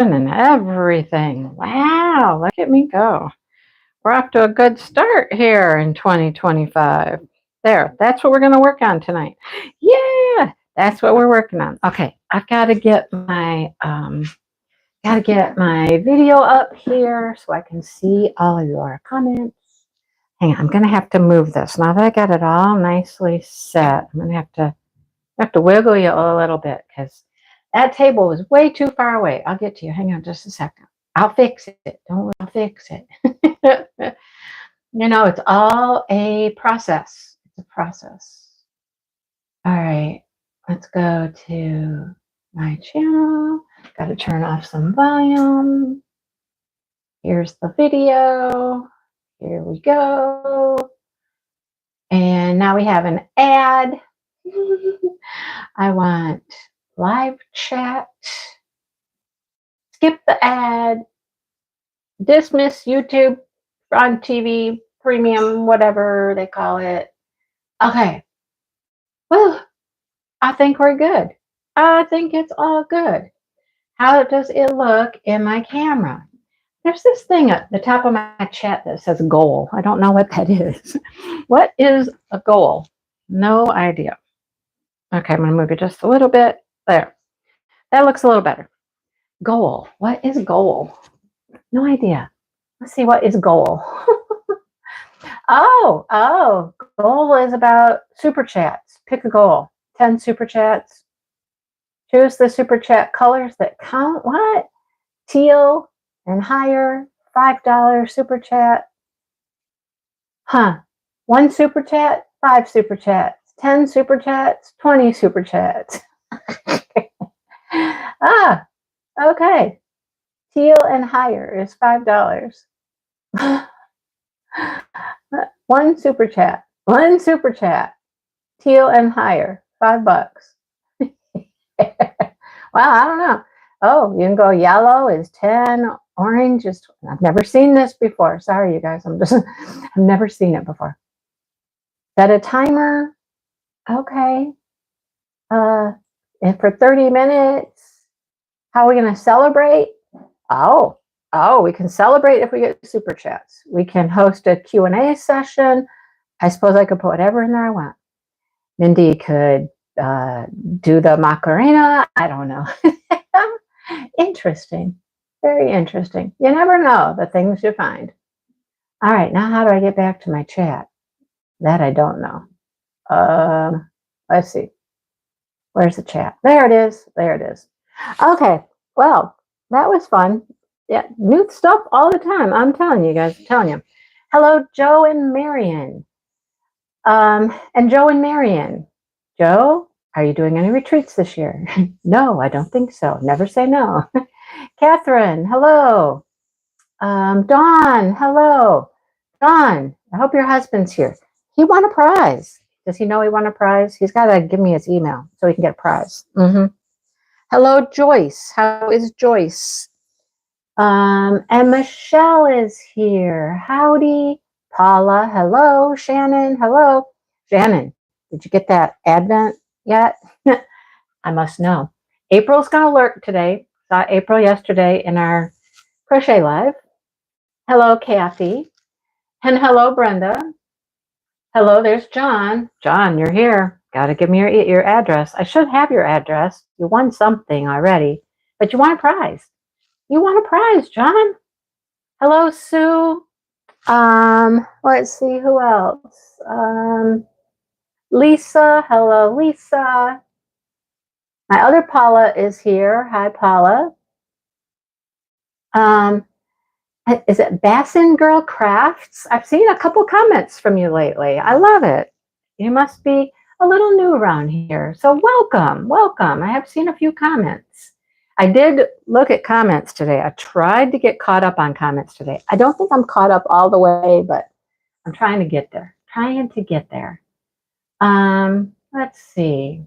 and everything. Wow, look at me go. We're off to a good start here in 2025. There, that's what we're going to work on tonight. Yeah, that's what we're working on. Okay, I've got to get my video up here so I can see all of your comments. Hang on, I'm going to have to move this. Now that I got it all nicely set, I'm going to have to wiggle you a little bit because that table is way too far away. I'll get to you. Hang on just a second. I'll fix it. Don't worry, I'll fix it. It's all a process. It's a process. All right, let's go to my channel. Got to turn off some volume. Here's the video. Here we go. And now we have an ad. I want live chat. Skip the ad. Dismiss YouTube on TV, premium, whatever they call it. Okay. Well, I think we're good. I think it's all good. How does it look in my camera? There's this thing at the top of my chat that says goal. I don't know what that is. What is a goal? No idea. Okay, I'm going to move it just a little bit. There. That looks a little better. Goal. What is goal? No idea. Let's see, what is goal? Oh, goal is about super chats. Pick a goal. 10 super chats. Choose the super chat colors that count. What? Teal and higher. $5 super chat. Huh. 1 super chat, 5 super chats. 10 super chats, 20 super chats. Okay. Teal and higher is $5. 1 super chat. 1 super chat. Teal and higher, $5. Well, I don't know. Oh, you can go yellow is 10, orange is 20. I've never seen this before. Sorry, you guys. I've never seen it before. Set a timer. Okay. And for 30 minutes. How are we going to celebrate? Oh, we can celebrate if we get super chats. We can host a Q&A session. I suppose I could put whatever in there I want. Mindy could do the Macarena. I don't know. Interesting. Very interesting. You never know the things you find. All right, now how do I get back to my chat? That I don't know. Let's see. Where's the chat? There it is. There it is. Okay. Well, that was fun. Yeah, new stuff all the time. I'm telling you guys. I'm telling you. Hello, Joe and Marion. And Joe and Marion. Joe, are you doing any retreats this year? No, I don't think so. Never say no. Catherine, hello. Dawn, hello. Dawn, I hope your husband's here. He won a prize. Does he know he won a prize? He's got to give me his email so he can get a prize. Hello, Joyce. How is Joyce? And Michelle is here. Howdy. Paula, hello. Shannon, hello. Shannon, did you get that Advent yet? I must know. April's going to lurk today. Saw April yesterday in our crochet live. Hello, Kathy. And hello, Brenda. Hello, there's John. John, you're here. Got to give me your address. I should have your address. You won something already, but you want a prize. You want a prize, John. Hello, Sue. Let's see who else. Lisa. Hello, Lisa. My other Paula is here. Hi, Paula. Is it Bassin Girl Krafts? I've seen a couple comments from you lately. I love it. You must be a little new around here. So welcome, welcome. I have seen a few comments. I did look at comments today. I tried to get caught up on comments today. I don't think I'm caught up all the way, but I'm trying to get there. Let's see.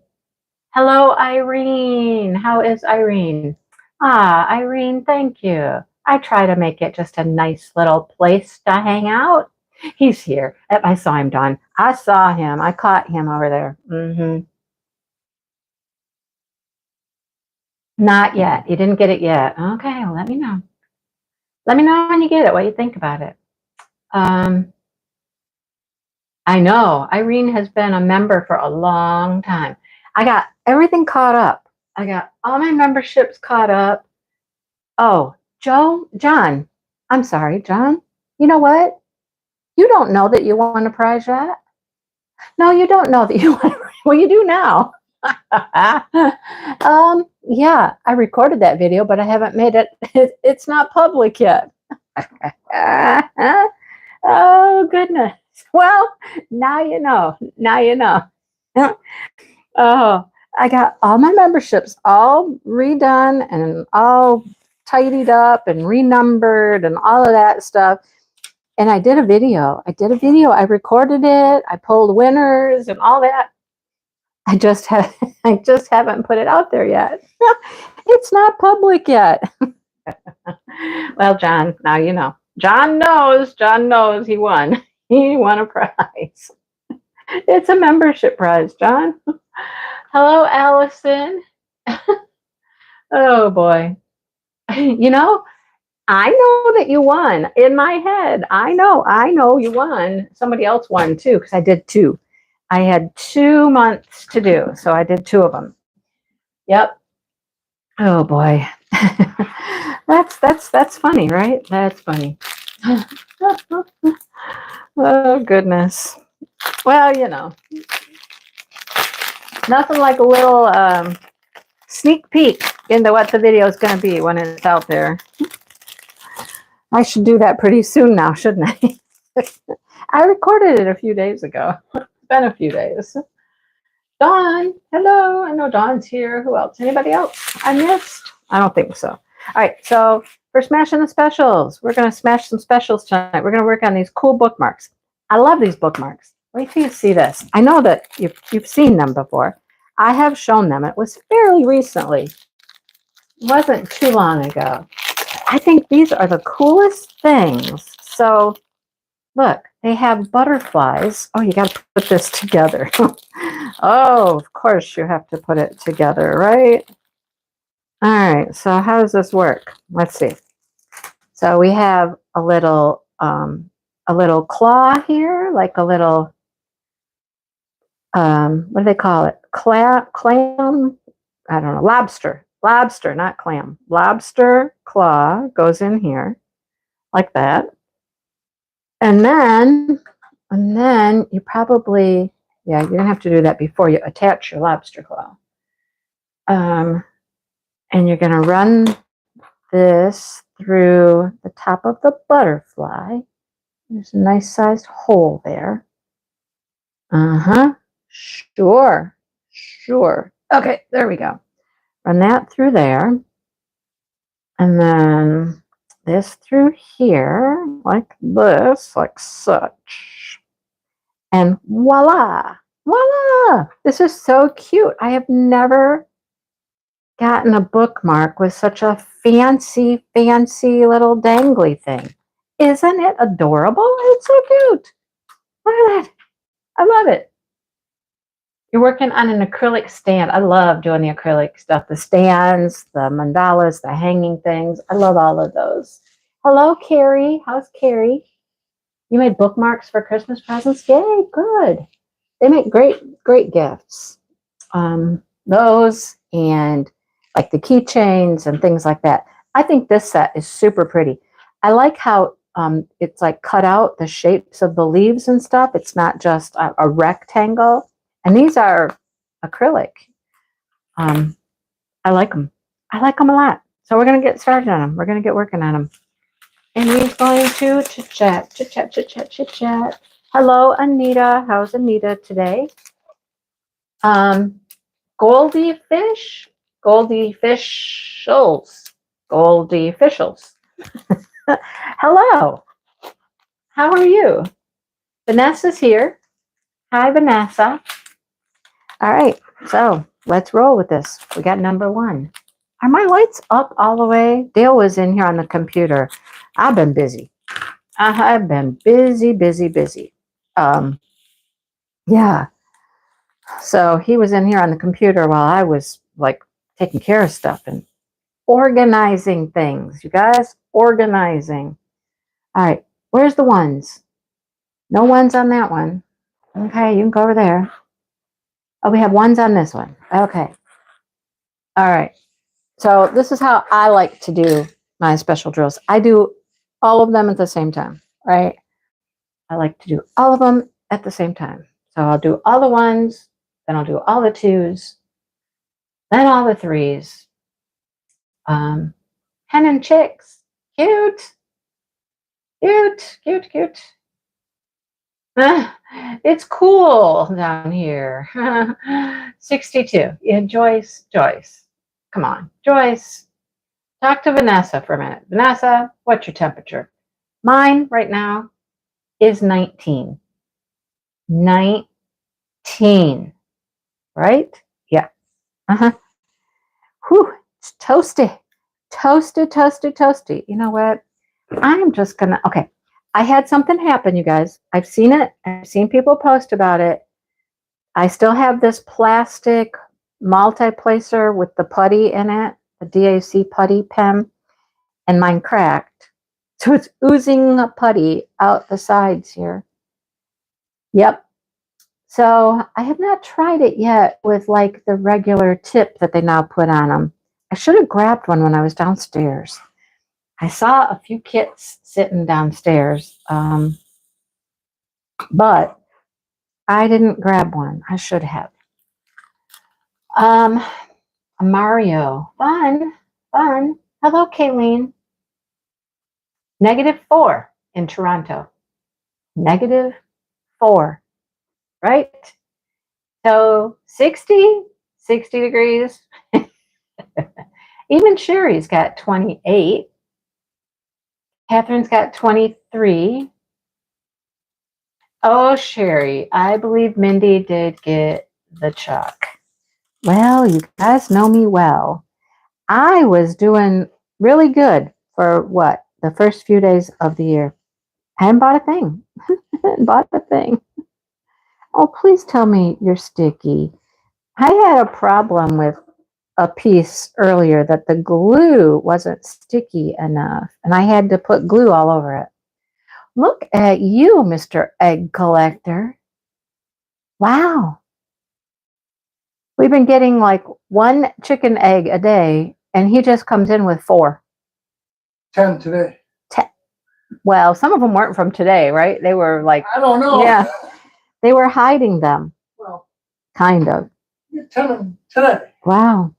Hello, Irene. How is Irene? Irene, thank you. I try to make it just a nice little place to hang out. He's here. I saw him, Dawn. I saw him. I caught him over there. Not yet. You didn't get it yet. Okay, well, let me know. Let me know when you get it, what you think about it. I know Irene has been a member for a long time. I got everything caught up. I got all my memberships caught up. Oh, John, I'm sorry, John. You know what? You don't know that you won a prize yet? No, you don't know that you won. Well, you do now. Yeah, I recorded that video, but I haven't made it. It's not public yet. Oh, goodness. Well, now you know. Now you know. Oh, I got all my memberships all redone and all tidied up and renumbered and all of that stuff. And I did a video. I recorded it. I pulled winners and all that. I just haven't put it out there yet. It's not public yet. Well, John, now you know. John knows he won. He won a prize. It's a membership prize, John. Hello, Allison. Oh boy. You know, I know that you won in my head. I know you won. Somebody else won too, because I did two. I had 2 months to do, so I did 2 of them. Yep. Oh boy. That's funny, right? That's funny. Oh goodness. Well, you know, nothing like a little sneak peek into what the video is going to be when it's out there. I should do that pretty soon now, shouldn't I? I recorded it a few days ago. It's been a few days. Dawn, hello. I know Dawn's here. Who else? Anybody else I missed? I don't think so. All right, so for smashing the specials, we're going to smash some specials tonight. We're going to work on these cool bookmarks. I love these bookmarks. Wait till you see this. I know that you've seen them before. I have shown them. It was fairly recently. It wasn't too long ago. I think these are the coolest things. So look, they have butterflies. Oh, you got to put this together. Oh, of course you have to put it together, right? All right, so how does this work? Let's see. So we have a little claw here, like a little, what do they call it? Clam? I don't know, lobster, not clam. Lobster claw goes in here like that. And then you probably, yeah, you're gonna have to do that before you attach your lobster claw. And you're gonna run this through the top of the butterfly. There's a nice sized hole there. Sure. Okay, there we go. Run that through there. And then this through here, like this, like such. And voila! This is so cute. I have never gotten a bookmark with such a fancy little dangly thing. Isn't it adorable? It's so cute. Look at that. I love it. You're working on an acrylic stand. I love doing the acrylic stuff, the stands, the mandalas, the hanging things. I love all of those. Hello, Carrie. How's Carrie? You made bookmarks for Christmas presents? Yay, good. They make great gifts. Those and like the keychains and things like that. I think this set is super pretty. I like how it's like cut out the shapes of the leaves and stuff. It's not just a rectangle. And these are acrylic. I like them. I like them a lot. So we're going to get started on them. We're going to get working on them. And we're going to chit chat. Hello, Anita. How's Anita today? Goldie Fishels. Hello. How are you? Vanessa's here. Hi, Vanessa. All right, so let's roll with this. We got number 1. Are my lights up all the way? Dale was in here on the computer. I've been busy. I have been busy. Yeah. So he was in here on the computer while I was like taking care of stuff, and organizing things, you guys. Organizing. All right. Where's the ones? No ones on that one. Okay, you can go over there. Oh, we have ones on this one. Okay. All right. So this is how I like to do my special drills. I do all of them at the same time, right? I like to do all of them at the same time. So I'll do all the ones, then I'll do all the twos, then all the threes. Hen and chicks. Cute. Cute, cute, cute. It's cool down here. 62. Yeah, Joyce, Joyce. Come on, Joyce. Talk to Vanessa for a minute. Vanessa, what's your temperature? Mine right now is 19. 19. Right? Yeah. Uh-huh. Whew. It's toasty. Toasty, toasty, toasty. You know what? I'm just gonna, okay. I had something happen, you guys. I've seen it. I've seen people post about it. I still have this plastic multi-placer with the putty in it, the DAC putty pen, and mine cracked. So it's oozing putty out the sides here. Yep. So I have not tried it yet with like the regular tip that they now put on them. I should have grabbed one when I was downstairs. I saw a few kits sitting downstairs, but I didn't grab one. I should have. Mario. Fun. Fun. Hello, Kayleen. -4 in Toronto. -4. Right? So 60 degrees. Even Sherry's got 28. Catherine's got 23. Oh, Sherry, I believe Mindy did get the chuck. Well, you guys know me well. I was doing really good for what? The first few days of the year. I hadn't bought a thing. Bought a thing. Oh, please tell me you're sticky. I had a problem with a piece earlier that the glue wasn't sticky enough, and I had to put glue all over it. Look at you, Mr. Egg Collector. Wow. We've been getting like 1 chicken egg a day, and he just comes in with 4. 10 today. 10. Well, some of them weren't from today, right? They were like, I don't know. Yeah. They were hiding them. Well, kind of. You're 10 today. Wow.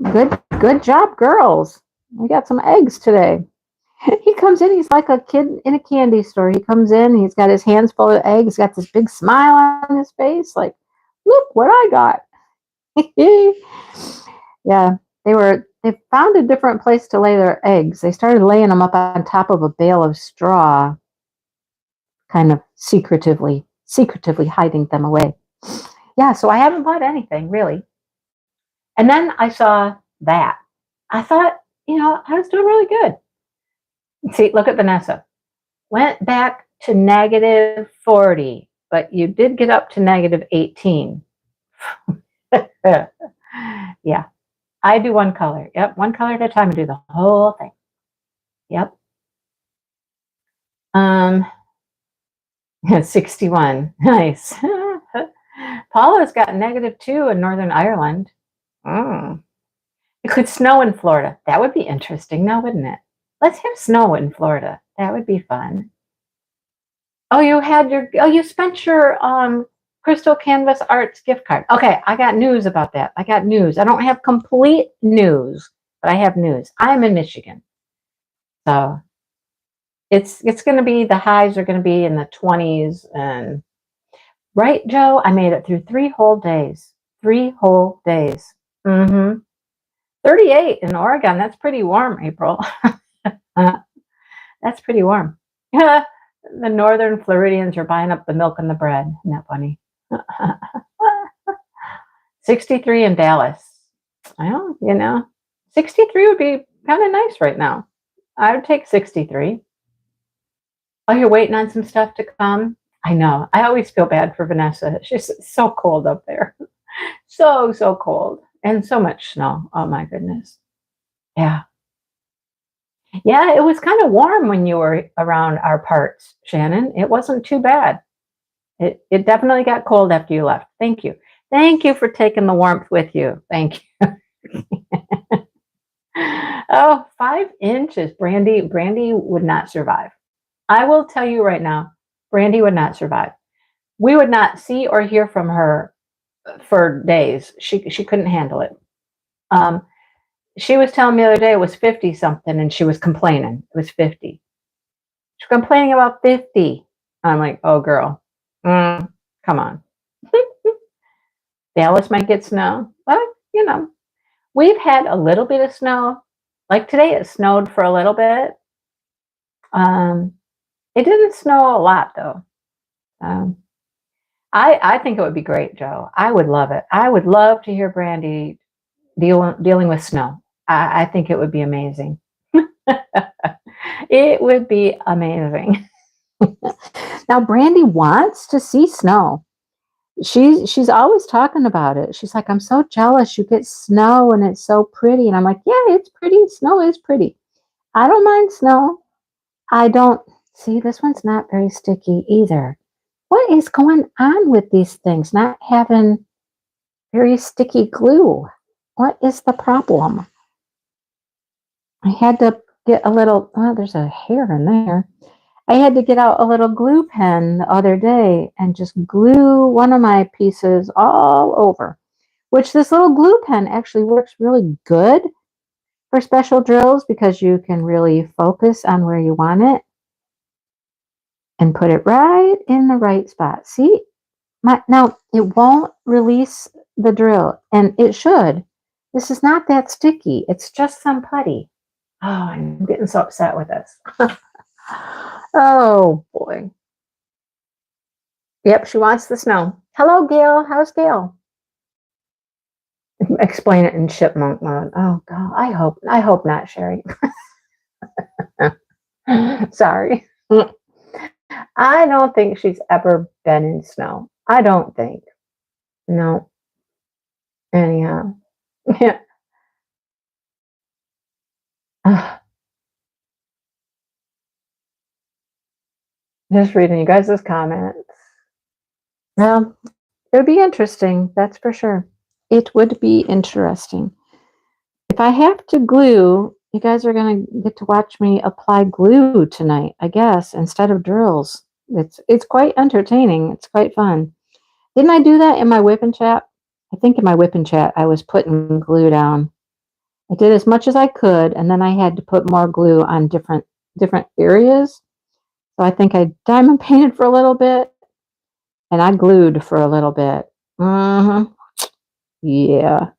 Good job, girls. We got some eggs today. He comes in, he's like a kid in a candy store. He comes in, he's got his hands full of eggs, he's got this big smile on his face, like, look what I got. Yeah, they found a different place to lay their eggs. They started laying them up on top of a bale of straw, kind of secretively hiding them away. Yeah, so I haven't bought anything, really. And then I saw that. I thought, I was doing really good. See, look at Vanessa. Went back to -40, but you did get up to -18. Yeah, I do one color. Yep, one color at a time and do the whole thing. Yep. 61. Nice. Paula's got -2 in Northern Ireland. It could snow in Florida. That would be interesting now, wouldn't it? Let's have snow in Florida. That would be fun. Oh, you spent your Crystal Canvas Arts gift card. Okay, I got news about that. I don't have complete news, but I have news. I'm in Michigan. So it's going to be, the highs are going to be in the 20s. And right, Joe, I made it through 3 whole days. 3 whole days. 38 in Oregon. That's pretty warm, April. That's pretty warm. The northern Floridians are buying up the milk and the bread. Isn't that funny? 63 in Dallas. Well, 63 would be kind of nice right now. I would take 63. Oh, you're waiting on some stuff to come? I know. I always feel bad for Vanessa. She's so cold up there. So cold. And so much snow. Oh, my goodness. Yeah. Yeah, it was kind of warm when you were around our parts, Shannon. It wasn't too bad. It definitely got cold after you left. Thank you. Thank you for taking the warmth with you. Thank you. Oh, 5 inches. Brandy would not survive. I will tell you right now, Brandy would not survive. We would not see or hear from her for days. She couldn't handle it. Um, she was telling me the other day it was 50 something and she was complaining. It was 50. She's complaining about 50. I'm like, oh girl, come on. Dallas might get snow, but we've had a little bit of snow. Like today, it snowed for a little bit. Um, it didn't snow a lot though. Um, I think it would be great, Joe. I would love it. I would love to hear Brandy dealing with snow. I think it would be amazing. It would be amazing. Now, Brandy wants to see snow. She's always talking about it. She's like, I'm so jealous. You get snow and it's so pretty. And I'm like, yeah, it's pretty. Snow is pretty. I don't mind snow. I don't see this one's not very sticky either. What is going on with these things not having very sticky glue? What is the problem? I had to get a little, oh, there's a hair in there. I had to get out a little glue pen the other day and just glue one of my pieces all over, which this little glue pen actually works really good for special drills because you can really focus on where you want it and put it right in the right spot. See, now it won't release the drill, and it should. This is not that sticky. It's just some putty. Oh, I'm getting so upset with this. Oh boy. Yep, she wants the snow. Hello, Gail. How's Gail? Explain it in chipmunk mode. Oh God, I hope not, Sherry. Sorry. I don't think she's ever been in snow. I don't think. No. Anyhow. Yeah. Just reading you guys' comments. Well, it would be interesting, that's for sure. It would be interesting. If I have to glue, you guys are going to get to watch me apply glue tonight, I guess, instead of drills. It's quite entertaining. It's quite fun. Didn't I do that in my whip and chat? I think in my whip and chat, I was putting glue down. I did as much as I could, and then I had to put more glue on different areas. So I think I diamond painted for a little bit, and I glued for a little bit. Yeah.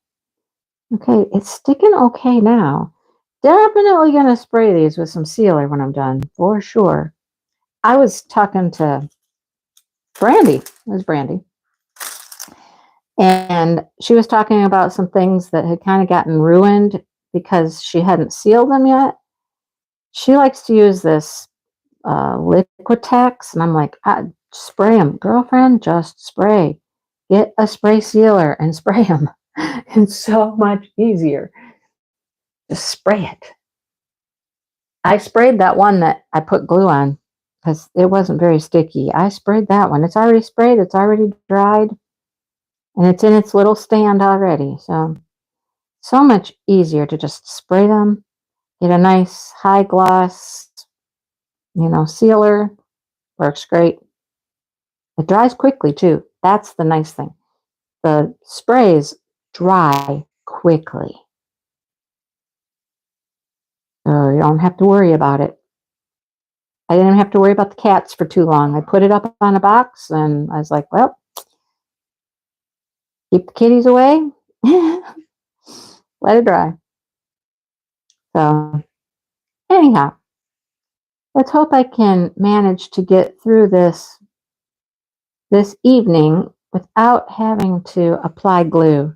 Okay, it's sticking okay now. Definitely going to spray these with some sealer when I'm done, for sure. I was talking to Brandy. It was Brandy. And she was talking about some things that had kind of gotten ruined because she hadn't sealed them yet. She likes to use this Liquitex, and I'm like, spray them. Girlfriend, just spray. Get a spray sealer and spray them. It's so much easier. Just spray it. I sprayed that one that I put glue on because it wasn't very sticky. I sprayed that one. It's already sprayed. It's already dried. And it's in its little stand already. So much easier to just spray them. Get a nice high gloss, sealer. Works great. It dries quickly too. That's the nice thing. The sprays dry quickly. So you don't have to worry about it. I didn't have to worry about the cats for too long. I put it up on a box and I was like, well, keep the kitties away. Let it dry. So anyhow, let's hope I can manage to get through this evening without having to apply glue.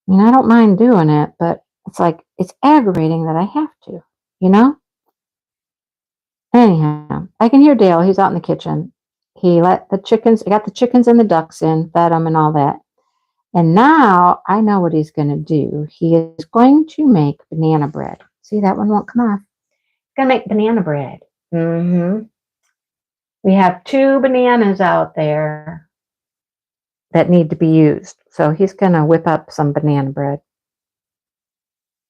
I mean, I don't mind doing it, but it's aggravating that I have to, Anyhow, I can hear Dale. He's out in the kitchen. He got the chickens and the ducks in, fed them and all that. And now I know what he's going to do. He is going to make banana bread. See, that one won't come off. He's going to make banana bread. We have 2 bananas out there that need to be used. So he's going to whip up some banana bread.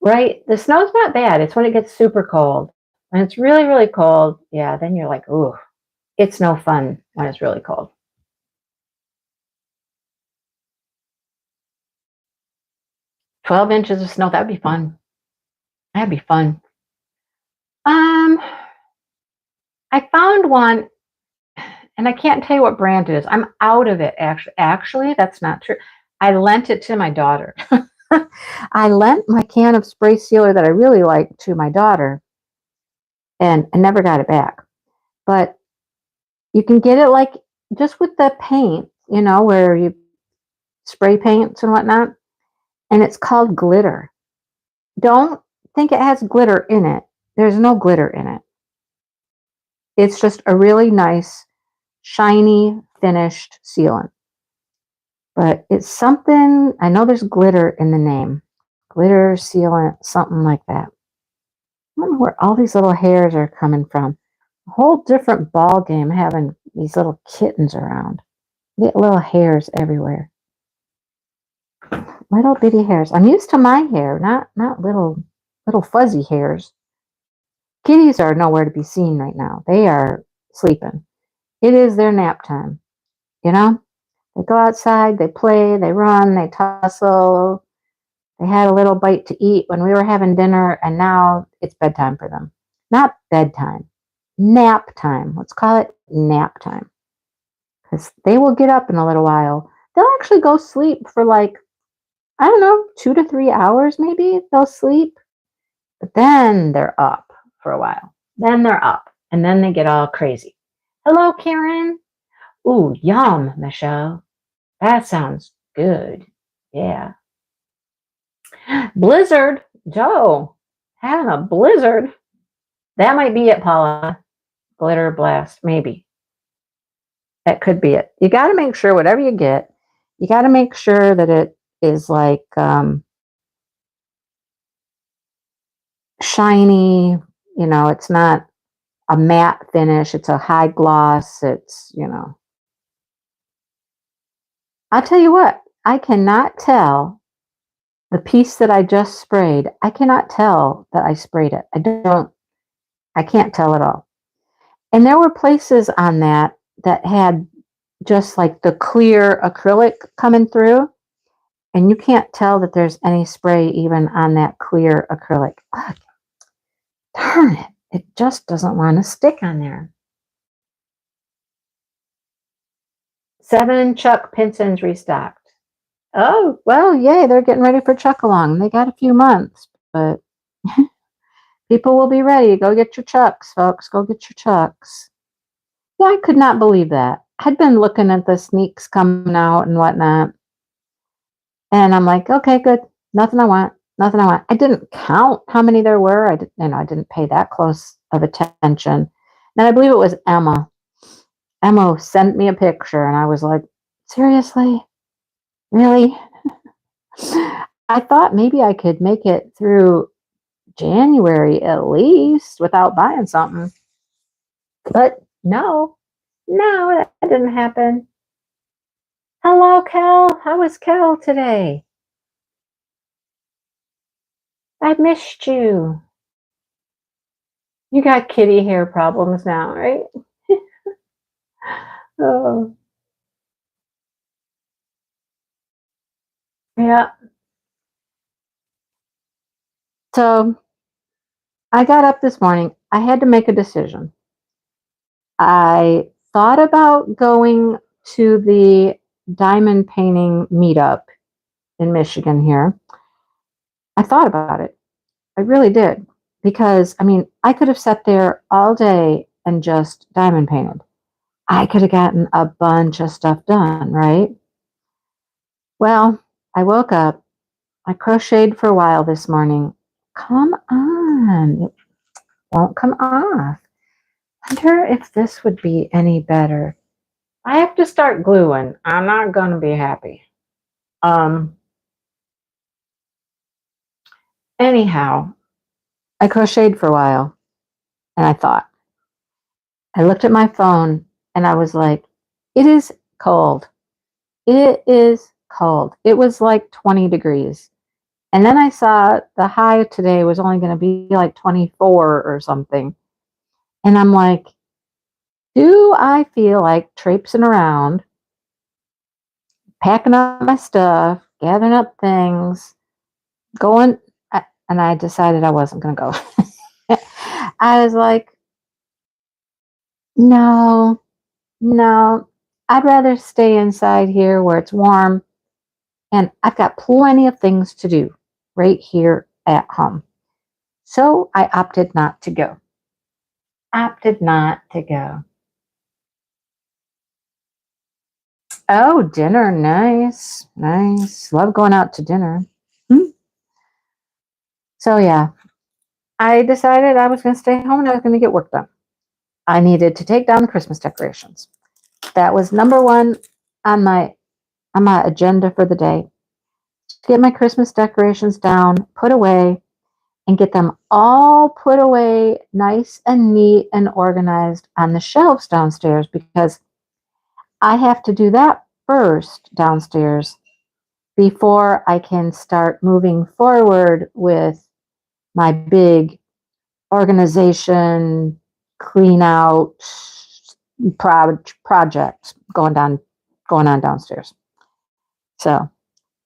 Right? The snow's not bad. It's when it gets super cold. When it's really, really cold, yeah, then you're like, ooh, it's no fun when it's really cold. "12 inches of snow, that'd be fun. That'd be fun." I found one, and I can't tell you what brand it is. I'm out of it, actually. Actually, that's not true. I lent it to my daughter. I lent my can of spray sealer that I really like to my daughter, and I never got it back. But you can get it like just with the paint, where you spray paints and whatnot, and it's called glitter. Don't think it has glitter in it. There's no glitter in it. It's just a really nice, shiny, finished sealant. But it's something, I know there's glitter in the name. Glitter sealant, something like that. I don't know where all these little hairs are coming from. A whole different ball game having these little kittens around. You get little hairs everywhere. Little bitty hairs. I'm used to my hair, not little fuzzy hairs. Kitties are nowhere to be seen right now. They are sleeping. It is their nap time. They go outside, they play, they run, they tussle. They had a little bite to eat when we were having dinner, and now it's bedtime for them. Not bedtime, nap time. Let's call it nap time. Because they will get up in a little while. They'll actually go sleep for 2 to 3 hours maybe. They'll sleep. But then they're up for a while. Then they're up. And then they get all crazy. "Hello, Karen." "Ooh, yum, Michelle. That sounds good. Yeah." "Blizzard. Joe, having a blizzard." That might be it, Paula. Glitter blast. Maybe. That could be it. You got to make sure whatever you get, you got to make sure that it is like shiny. It's not a matte finish. It's a high gloss. I'll tell you what, I cannot tell the piece that I just sprayed. I cannot tell that I sprayed it. I can't tell at all. And there were places on that had just like the clear acrylic coming through. And you can't tell that there's any spray even on that clear acrylic. Oh, darn it. It just doesn't want to stick on there. 7 Chuck Pinsons restocked. Oh, well, yay, they're getting ready for Chuck Along. They got a few months, but people will be ready. Go get your Chucks, folks. Go get your Chucks. Yeah, I could not believe that. I'd been looking at the sneaks coming out and whatnot. And I'm like, okay, good. Nothing I want. Nothing I want. I didn't count how many there were. I didn't pay that close of attention. And I believe it was Emma. Emma sent me a picture, and I was like, seriously? Really? I thought maybe I could make it through January at least without buying something. But no, that didn't happen. Hello, Kel. How was Kel today? I missed you. You got kitty hair problems now, right? Oh, yeah. So I got up this morning. I had to make a decision. I thought about going to the diamond painting meetup in Michigan here. I thought about it. I really did. Because, I could have sat there all day and just diamond painted. I could have gotten a bunch of stuff done, right? Well, I woke up. I crocheted for a while this morning. Come on. It won't come off. I wonder if this would be any better. I have to start gluing. I'm not going to be happy. Anyhow, I crocheted for a while and I looked at my phone and I was like, it is cold. It is cold. It was like 20 degrees. And then I saw the high today was only going to be like 24 or something. And I'm like, do I feel like traipsing around, packing up my stuff, gathering up things, going? And I decided I wasn't going to go. I was like, no, no, I'd rather stay inside here where it's warm and I've got plenty of things to do right here at home. So I opted not to go. Opted not to go. Oh, dinner. Nice. Nice. Love going out to dinner. Hmm. So, yeah, I decided I was going to stay home and I was going to get work done. I needed to take down the Christmas decorations. That was number one on my agenda for the day. To get my Christmas decorations down, put away, and get them all put away nice and neat and organized on the shelves downstairs because I have to do that first downstairs before I can start moving forward with my big organization clean out project going on downstairs. So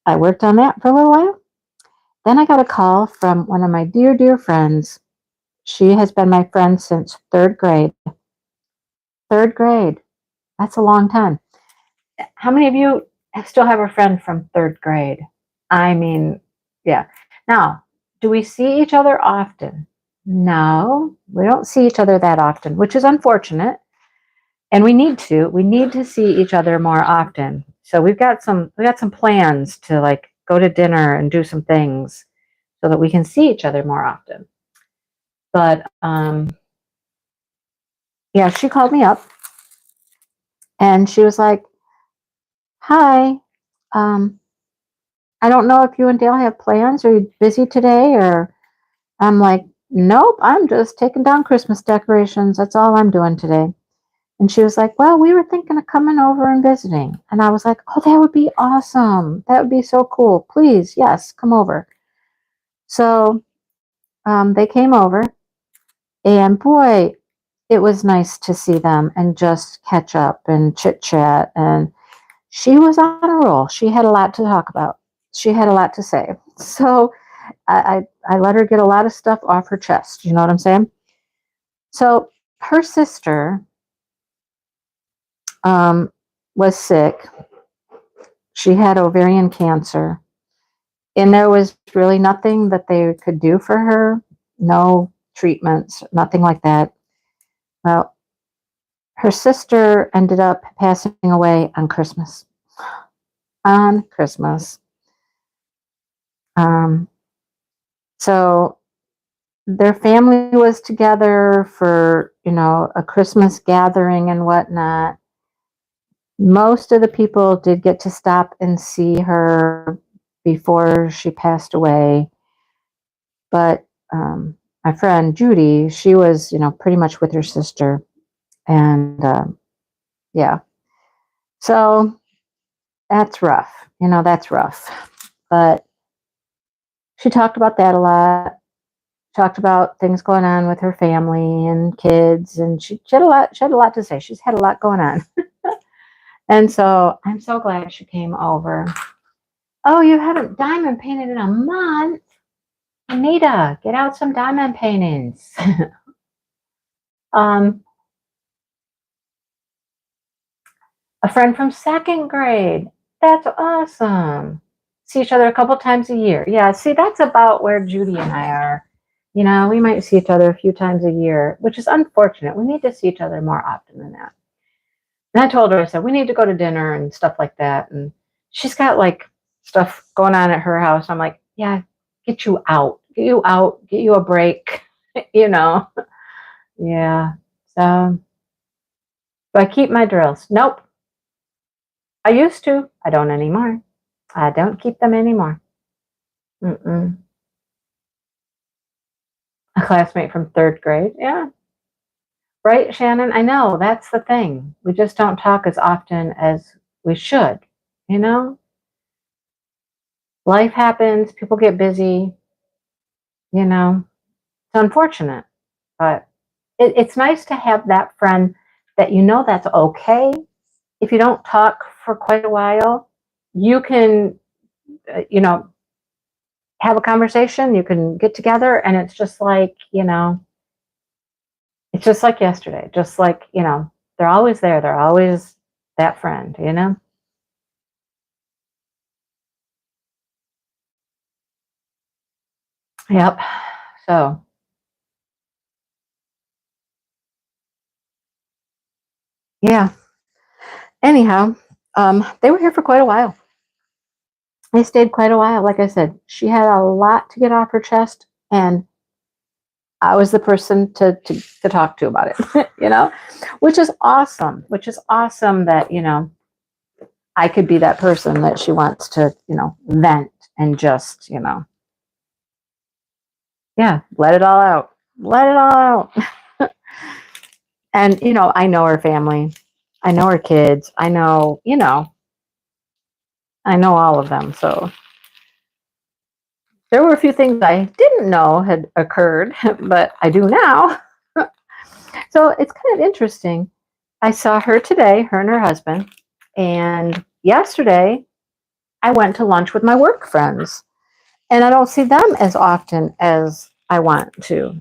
I worked on that for a little while. Then I got a call from one of my dear friends. She has been my friend since third grade. Third grade. That's a long time. How many of you still have a friend from third grade? I mean, yeah. Now, do we see each other often? No, we don't see each other that often, which is unfortunate. And we need to. We need to see each other more often. So we got some plans to like go to dinner and do some things so that we can see each other more often. But yeah, she called me up and she was like, "Hi, um, I don't know if you and Dale have plans. Are you busy today?" Or I'm like, "Nope, I'm just taking down Christmas decorations. That's all I'm doing today." And she was like, "Well, we were thinking of coming over and visiting." And I was like, "Oh, that would be awesome. That would be so cool. Please, yes, come over." So they came over, and boy, it was nice to see them and just catch up and chit chat. And she was on a roll. She had a lot to talk about. She had a lot to say. So I let her get a lot of stuff off her chest. You know what I'm saying? So her sister um, was sick. She had ovarian cancer, and there was really nothing that they could do for her. No treatments, nothing like that. Well, her sister ended up passing away on Christmas. On Christmas. Um, so their family was together for, a Christmas gathering and whatnot. Most of the people did get to stop and see her before she passed away. But my friend Judy, she was, pretty much with her sister. And yeah, so that's rough. That's rough. But she talked about that a lot. Talked about things going on with her family and kids, and she had a lot. She had a lot to say. She's had a lot going on, and so I'm so glad she came over. Oh, you haven't diamond painted in a month, Anita. Get out some diamond paintings. um, a friend from second grade. That's awesome. See each other a couple times a year. Yeah, see, that's about where Judy and I are. We might see each other a few times a year, which is unfortunate. We need to see each other more often than that. And I told her, I said, we need to go to dinner and stuff like that. And she's got like stuff going on at her house. I'm like, yeah, get you out, get you a break, you know? Yeah. So, do I keep my drills? Nope. I used to. I don't anymore. I don't keep them anymore. Mm-mm. A classmate from third grade. Yeah. Right, Shannon? I know. That's the thing. We just don't talk as often as we should. You know, life happens, people get busy, you know, it's unfortunate, but it's nice to have that friend that you know that's okay. If you don't talk for quite a while, you can, you know, have a conversation, you can get together, and it's just like, it's just like yesterday, just like, they're always there. They're always that friend, you know? Yep. So, yeah. Anyhow, they were here for quite a while. They stayed quite a while. Like I said, she had a lot to get off her chest, and I was the person to talk to about it, which is awesome. Which is awesome that, I could be that person that she wants to, vent and just, yeah, let it all out. Let it all out. And, I know her family. I know her kids. I know all of them. So there were a few things I didn't know had occurred, but I do now. So it's kind of interesting. I saw her today, her and her husband. And yesterday, I went to lunch with my work friends. And I don't see them as often as I want to.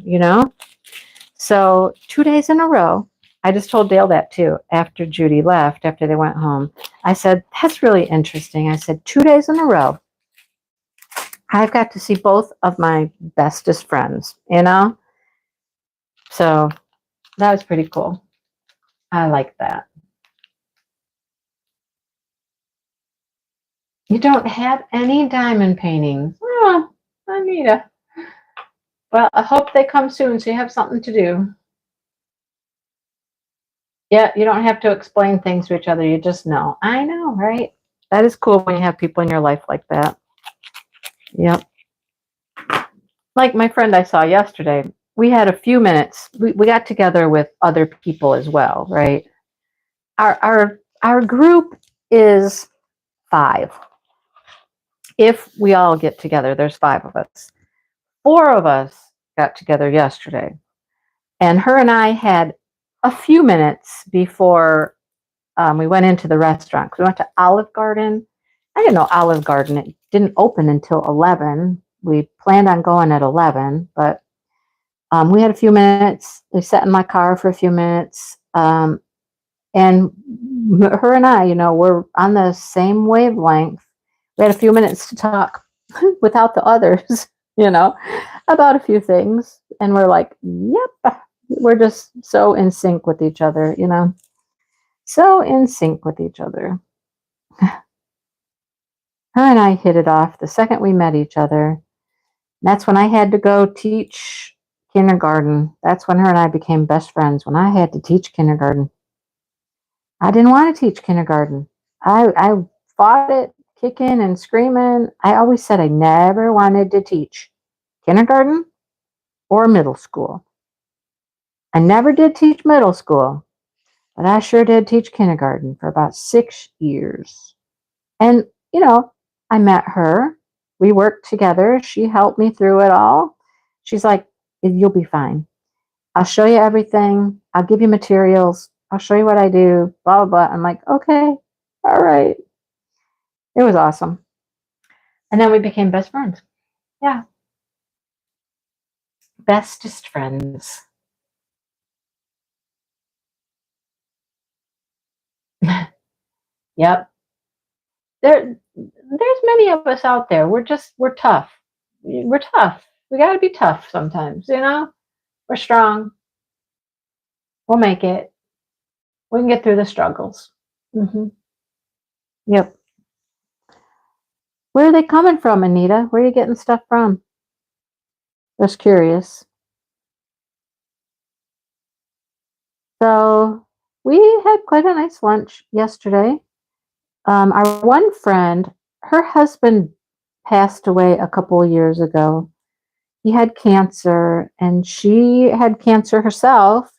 So 2 days in a row, I just told Dale that too after Judy left, after they went home. I said, that's really interesting. I said, 2 days in a row, I've got to see both of my bestest friends. So that was pretty cool. I like that. You don't have any diamond paintings. Oh, Anita. Well, I hope they come soon so you have something to do. Yeah, you don't have to explain things to each other. You just know. I know, right? That is cool when you have people in your life like that. Yep. Like my friend I saw yesterday, we had a few minutes. We got together with other people as well, right? Our group is five. If we all get together, there's five of us. Four of us got together yesterday. And her and I had a few minutes before we went into the restaurant. We went to Olive Garden. I didn't know Olive Garden. It didn't open until 11. We planned on going at 11, but we had a few minutes. We sat in my car for a few minutes. And her and I, we're on the same wavelength. We had a few minutes to talk without the others, about a few things. And we're like, yep, we're just so in sync with each other. So in sync with each other. Her and I hit it off the second we met each other. That's when I had to go teach kindergarten. That's when her and I became best friends, when I had to teach kindergarten. I didn't want to teach kindergarten. I fought it, kicking and screaming. I always said I never wanted to teach kindergarten or middle school. I never did teach middle school, but I sure did teach kindergarten for about 6 years. And, I met her. We worked together. She helped me through it all. She's like, you'll be fine. I'll show you everything. I'll give you materials. I'll show you what I do, blah, blah, blah. I'm like, okay, all right. It was awesome. And then we became best friends. Yeah. Bestest friends. Yep. There's many of us out there. We're tough. We're tough. We got to be tough sometimes. We're strong. We'll make it. We can get through the struggles. Yep. Where are they coming from, Anita? Where are you getting stuff from? Just curious. So we had quite a nice lunch yesterday. Our one friend her husband passed away a couple of years ago. He had cancer, and she had cancer herself.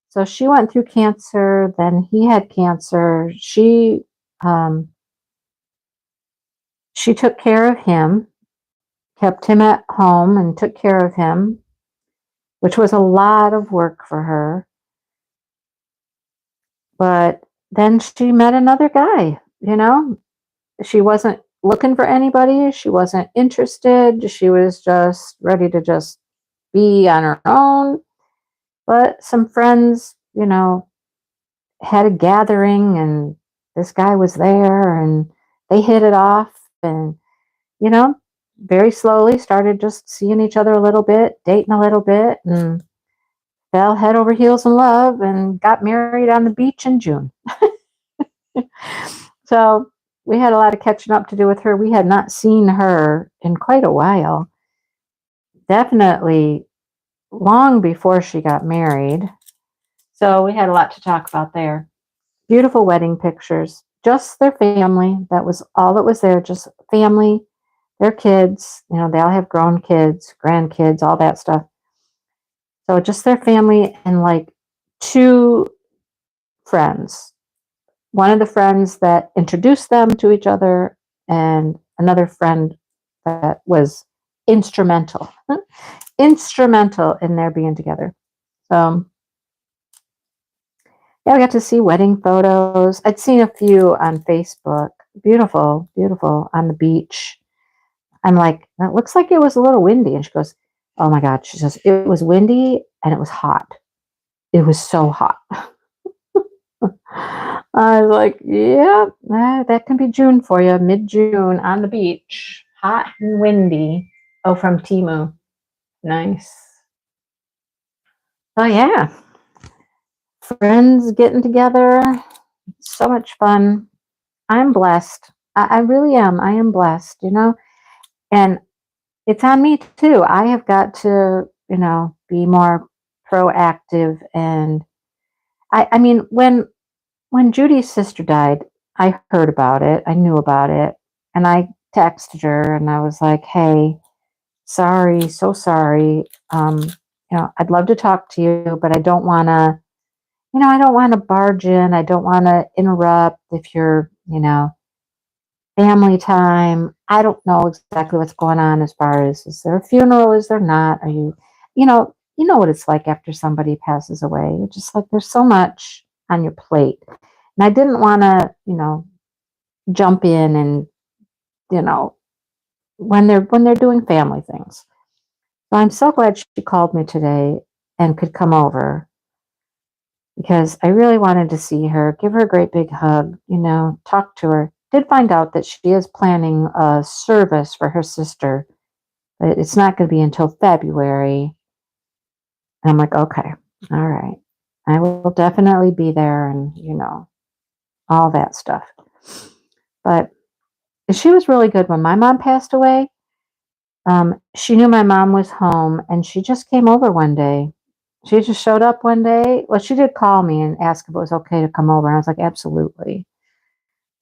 So she went through cancer, then he had cancer. She took care of him, kept him at home and took care of him, which was a lot of work for her. But then she met another guy, you know? She wasn't looking for anybody. She wasn't interested. She was just ready to just be on her own. But some friends, had a gathering and this guy was there and they hit it off and, you know, very slowly started just seeing each other a little bit, dating a little bit, and fell head over heels in love and got married on the beach in June. So we had a lot of catching up to do with her. We had not seen her in quite a while. Definitely long before she got married. So we had a lot to talk about there. Beautiful wedding pictures. Just their family. That was all that was there. Just family, their kids. They all have grown kids, grandkids, all that stuff. So just their family and like two friends. One of the friends that introduced them to each other, and another friend that was instrumental, instrumental in their being together. So, yeah, we got to see wedding photos. I'd seen a few on Facebook. Beautiful, beautiful on the beach. I'm like, that looks like it was a little windy. And she goes, oh my God. She says, it was windy and it was hot. It was so hot. I was like, yeah, that can be June for you. Mid-June on the beach. Hot and windy. Oh, from Timu. Nice. Oh, yeah. Friends getting together. So much fun. I'm blessed. I really am. I am blessed, and it's on me too. I have got to, be more proactive. And I mean, when Judy's sister died, I heard about it. I knew about it. And I texted her and I was like, hey, sorry, so sorry. I'd love to talk to you, but I don't want to, I don't want to barge in. I don't want to interrupt if you're, family time. I don't know exactly what's going on as far as, is there a funeral? Is there not? Are you know what it's like after somebody passes away. It's just like there's so much on your plate. And I didn't want to, jump in and, when they're doing family things. So I'm so glad she called me today and could come over because I really wanted to see her, give her a great big hug, talk to her. Did find out that she is planning a service for her sister, but it's not going to be until February. And I'm like, okay, all right. I will definitely be there and, all that stuff. But she was really good when my mom passed away. She knew my mom was home and she just came over one day. She just showed up one day. Well, she did call me and ask if it was okay to come over. And I was like, absolutely.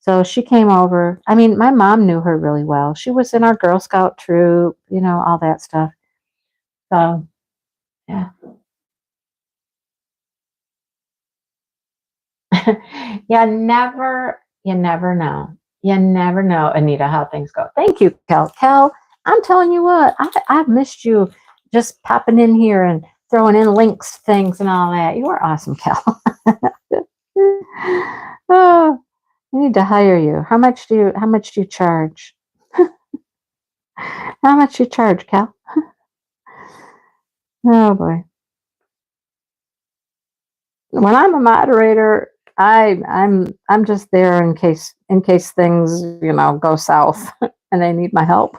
So she came over. I mean, my mom knew her really well. She was in our Girl Scout troop, all that stuff. So, yeah. You never know. You never know, Anita, how things go. Thank you, Kel. Kel, I'm telling you what, I've missed you just popping in here and throwing in links, things, and all that. You are awesome, Kel. Oh, I need to hire you. How much do you charge? How much do you charge, Cal? Oh boy. When I'm a moderator, I'm just there in case things, go south and they need my help.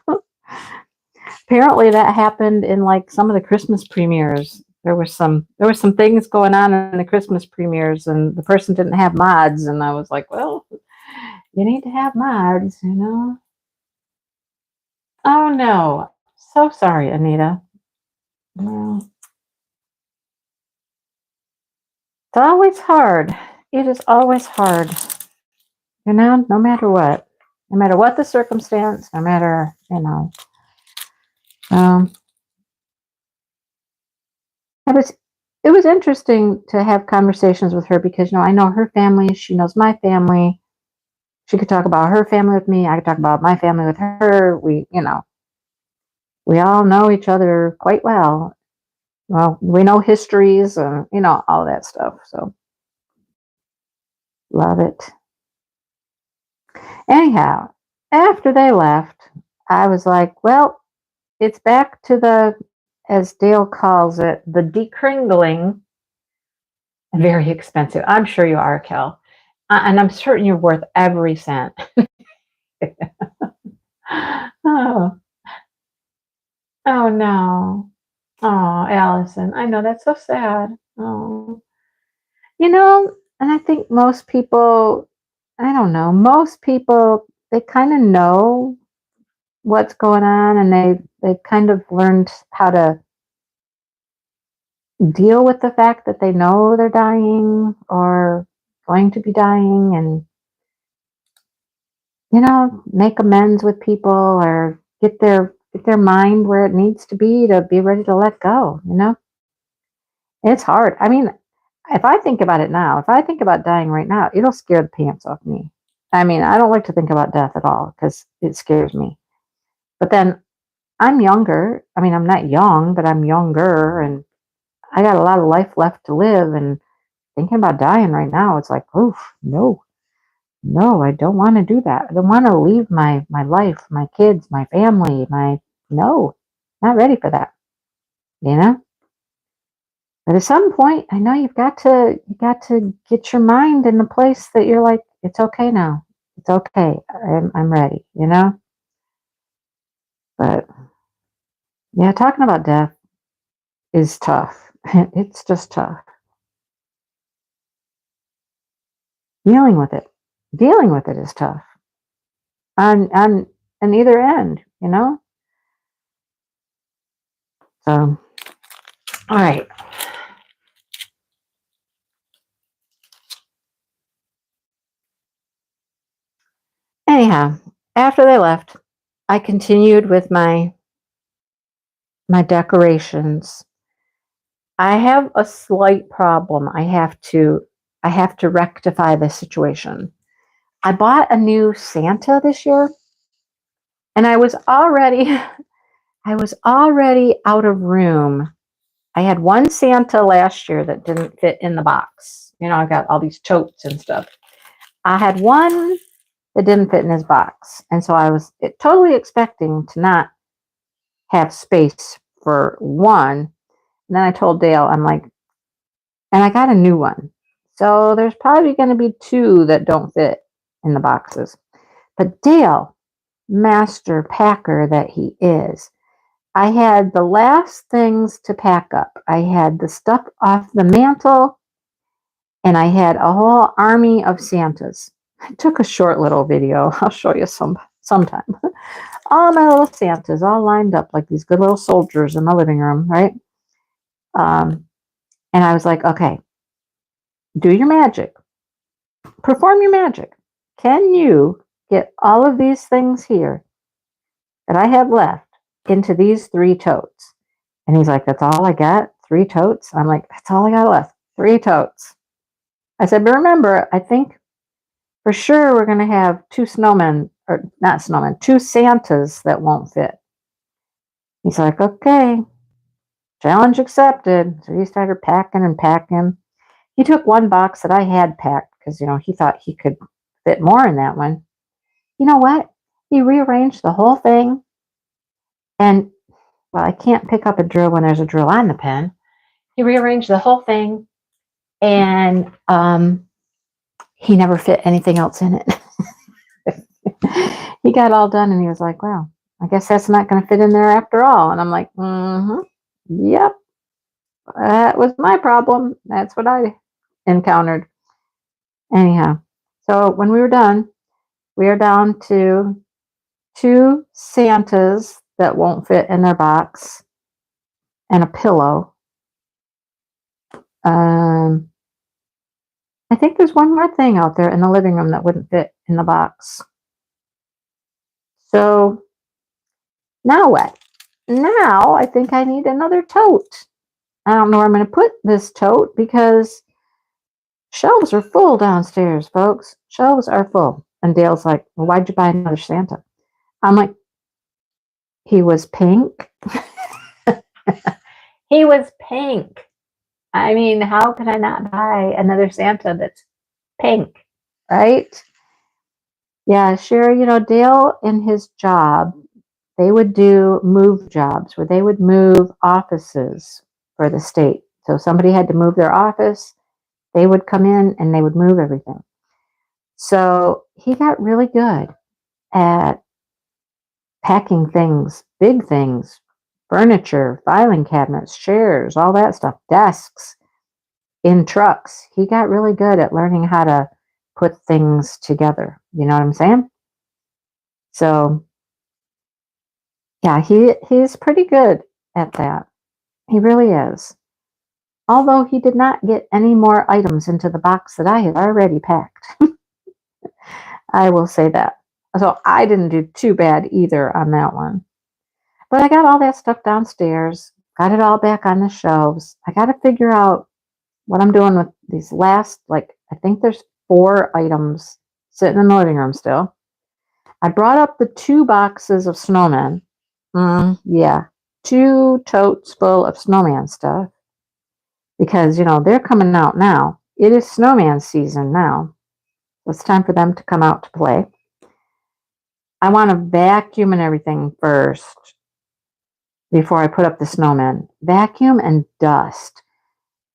Apparently that happened in like some of the Christmas premieres. There were some things going on in the Christmas premieres and the person didn't have mods and I was like, well, you need to have mods. Oh no. So sorry, Anita. Well, it's always hard. It is always hard, no matter what. no matter what the circumstance, no matter, um, it was interesting to have conversations with her because, I know her family, she knows my family. She could talk about her family with me. I could talk about my family with her. We all know each other quite well. Well, we know histories and, all that stuff. So love it. Anyhow, after they left, I was like, well, it's back to as Dale calls it, the dekringling. Very expensive. I'm sure you are, Kel. And I'm certain you're worth every cent. Oh, oh no. Oh, Allison. I know that's so sad. Oh. And I think most people, I don't know, most people, they kind of know what's going on and they kind of learned how to deal with the fact that they know they're dying or going to be dying and, make amends with people or get their mind where it needs to be ready to let go. It's hard. I mean, if I think about it now, if I think about dying right now, it'll scare the pants off me. I mean, I don't like to think about death at all because it scares me. But then I'm younger. I mean, I'm not young, but I'm younger and I got a lot of life left to live. And thinking about dying right now, it's like, oof, no, no, I don't want to do that. I don't want to leave my life, my kids, my family, no, not ready for that, you know? But at some point, I know you got to get your mind in the place that you're like, it's okay now. It's okay. I'm ready. But yeah, talking about death is tough. It's just tough. Dealing with it is tough. On either end. So, all right. Anyhow, after they left, I continued with my decorations. I have a slight problem. I have to rectify this situation. I bought a new Santa this year and I was already I was already out of room. I had one Santa last year that didn't fit in the box. I've got all these totes and stuff. I had one that didn't fit in his box. And so I was totally expecting to not have space for one. And then I told Dale, I'm like, and I got a new one. So there's probably going to be two that don't fit in the boxes. But Dale, master packer that he is, I had the last things to pack up. I had the stuff off the mantle and I had a whole army of Santas. I took a short little video. I'll show you sometime. All my little Santas all lined up like these good little soldiers in the living room, right? And I was like, okay, do your magic. Perform your magic. Can you get all of these things here that I have left into these 3 totes? And he's like, that's all I got? 3 totes? I'm like, that's all I got left. 3 totes. I said, but remember, I think for sure we're going to have 2 snowmen, or not snowmen, 2 Santas that won't fit. He's like, okay, challenge accepted. So he started packing and packing. He took one box that I had packed because, he thought he could fit more in that one. You know what? He rearranged the whole thing. And, well, I can't pick up a drill when there's a drill on the pen. He rearranged the whole thing. And he never fit anything else in it. He got all done and he was like, well, I guess that's not going to fit in there after all. And I'm like, yep, that was my problem. That's what I encountered. Anyhow, so when we were done, we are down to 2 Santas that won't fit in their box and a pillow. I think there's one more thing out there in the living room that wouldn't fit in the box. So now what? Now I think I need another tote. I don't know where I'm going to put this tote because shelves are full downstairs, folks. Shelves are full. And Dale's like, well, why'd you buy another Santa? I'm like, he was pink. He was pink. I mean, how could I not buy another Santa that's pink, right? Yeah, sure. Dale in his job, they would do move jobs where they would move offices for the state. So somebody had to move their office, they would come in and they would move everything. So he got really good at packing things, big things, furniture, filing cabinets, chairs, all that stuff, desks in trucks. He got really good at learning how to put things together. You know what I'm saying? So yeah, he's pretty good at that. He really is. Although he did not get any more items into the box that I had already packed. I will say that. So I didn't do too bad either on that one. But I got all that stuff downstairs, got it all back on the shelves. I got to figure out what I'm doing with these last, I think there's 4 items sitting in the living room still. I brought up the 2 boxes of snowmen. Yeah, 2 totes full of snowman stuff. Because, they're coming out now. It is snowman season now. It's time for them to come out to play. I want to vacuum and everything first before I put up the snowmen. Vacuum and dust.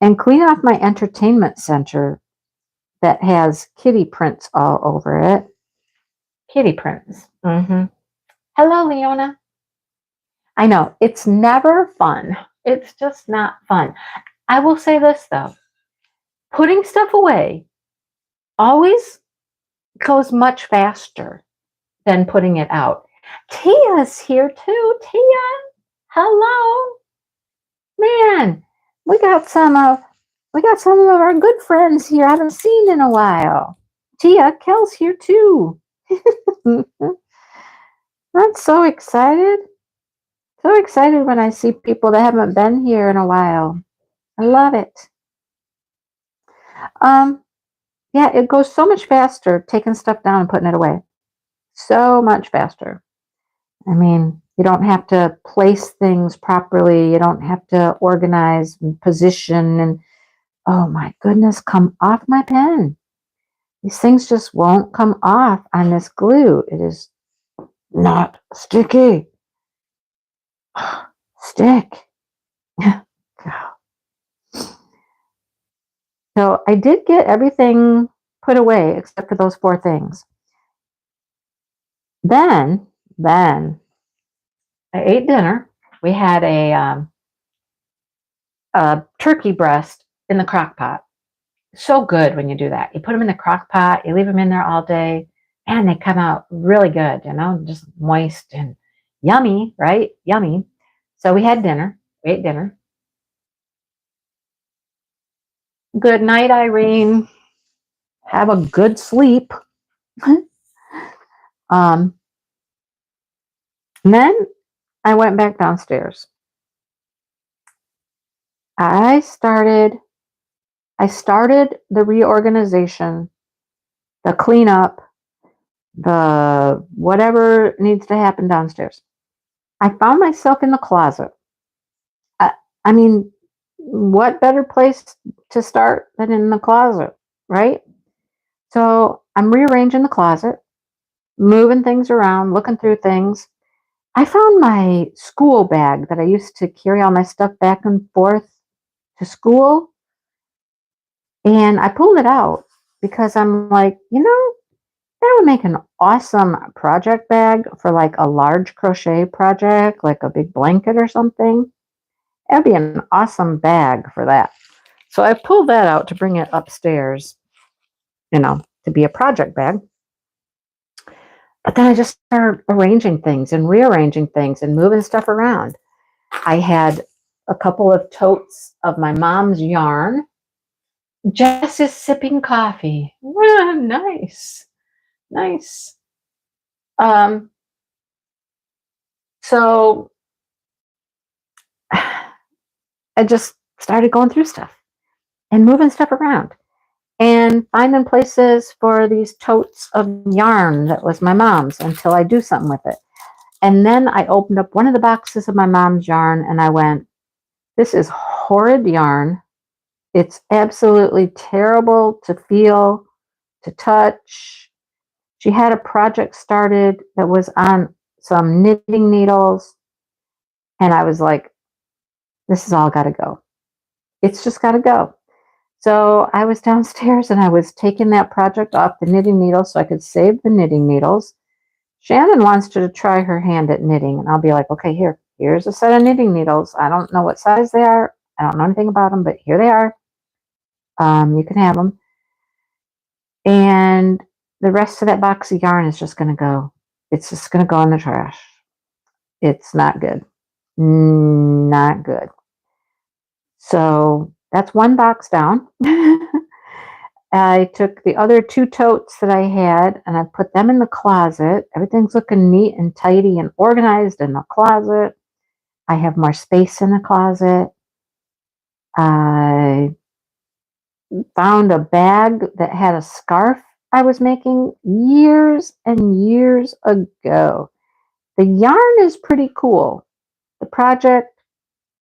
And clean off my entertainment center that has kitty prints all over it. Kitty prints. Hello, Leona. I know, it's never fun. It's just not fun. I will say this, though. Putting stuff away always goes much faster than putting it out. Tia's here too. Tia, hello. Man, we got some of our good friends here I haven't seen in a while. Tia, Kel's here too. I'm so excited. So excited when I see people that haven't been here in a while. I love it. Yeah, it goes so much faster taking stuff down and putting it away. So much faster. I mean, you don't have to place things properly. You don't have to organize and position. And oh my goodness, come off my pen. These things just won't come off on this glue. It is not sticky. Stick. So I did get everything put away except for those 4 things. Then I ate dinner. We had a turkey breast in the crock pot. So good when you do that. You put them in the crock pot, you leave them in there all day, and they come out really good, just moist and yummy, right? Yummy. So we had dinner. We ate dinner. Good night, Irene. Have a good sleep. And then I went back downstairs. I started the reorganization, the cleanup, the whatever needs to happen downstairs. I found myself in the closet. I mean, what better place to start than in the closet, right? So I'm rearranging the closet, moving things around, looking through things. I found my school bag that I used to carry all my stuff back and forth to school. And I pulled it out because I'm like, that would make an awesome project bag for a large crochet project, like a big blanket or something. That'd be an awesome bag for that. So I pulled that out to bring it upstairs, to be a project bag. But then I just started arranging things and rearranging things and moving stuff around. I had a couple of totes of my mom's yarn. Jess is sipping coffee. Nice. Nice. So I just started going through stuff and moving stuff around and finding places for these totes of yarn that was my mom's until I do something with it. And then I opened up one of the boxes of my mom's yarn and I went, this is horrid yarn. It's absolutely terrible to feel, to touch. She had a project started that was on some knitting needles. And I was like, this has all got to go. It's just got to go. So I was downstairs and I was taking that project off the knitting needles so I could save the knitting needles. Shannon wants to try her hand at knitting, and I'll be like, okay, here's a set of knitting needles. I don't know what size they are. I don't know anything about them, but here they are. You can have them. And the rest of that box of yarn is just going to go. It's just going to go in the trash. It's not good. Not good. So that's one box down. I took the other 2 totes that I had and I put them in the closet. Everything's looking neat and tidy and organized in the closet. I have more space in the closet. I found a bag that had a scarf I was making years and years ago. The yarn is pretty cool. The project,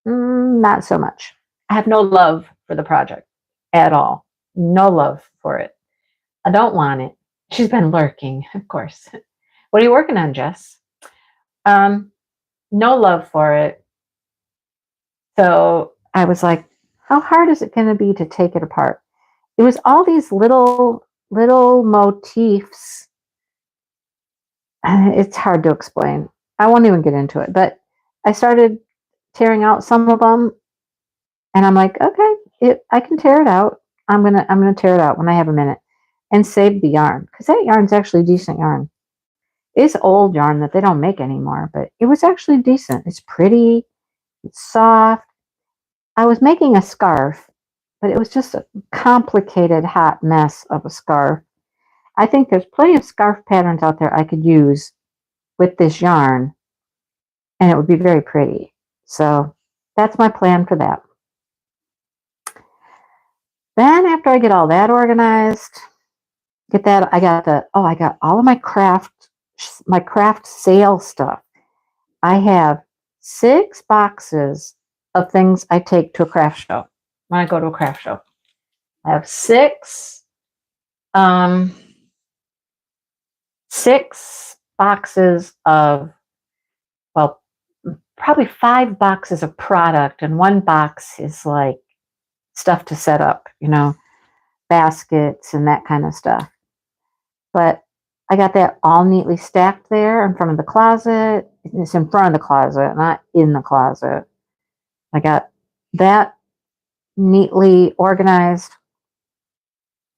not so much. I have no love for the project at all. No love for it. I don't want it. She's been lurking, of course. What are you working on, Jess? No love for it. So I was like, how hard is it going to be to take it apart? It was all these little motifs. It's hard to explain. I won't even get into it, but I started tearing out some of them and I'm like, okay, I can tear it out. I'm gonna tear it out when I have a minute and save the yarn because that yarn's actually decent yarn. It's old yarn that they don't make anymore, but it was actually decent. It's pretty, it's soft. I was making a scarf, but it was just a complicated hot mess of a scarf. I think there's plenty of scarf patterns out there I could use with this yarn, and it would be very pretty. So that's my plan for that. Then after I get all that organized, I got all of my craft sale stuff. I have 6 boxes of things I take to a craft show when I go to a craft show. I have 6 boxes of, well, probably 5 boxes of product, and 1 box is like stuff to set up, baskets and that kind of stuff. But I got that all neatly stacked there in front of the closet. It's in front of the closet, not in the closet. I got that neatly organized.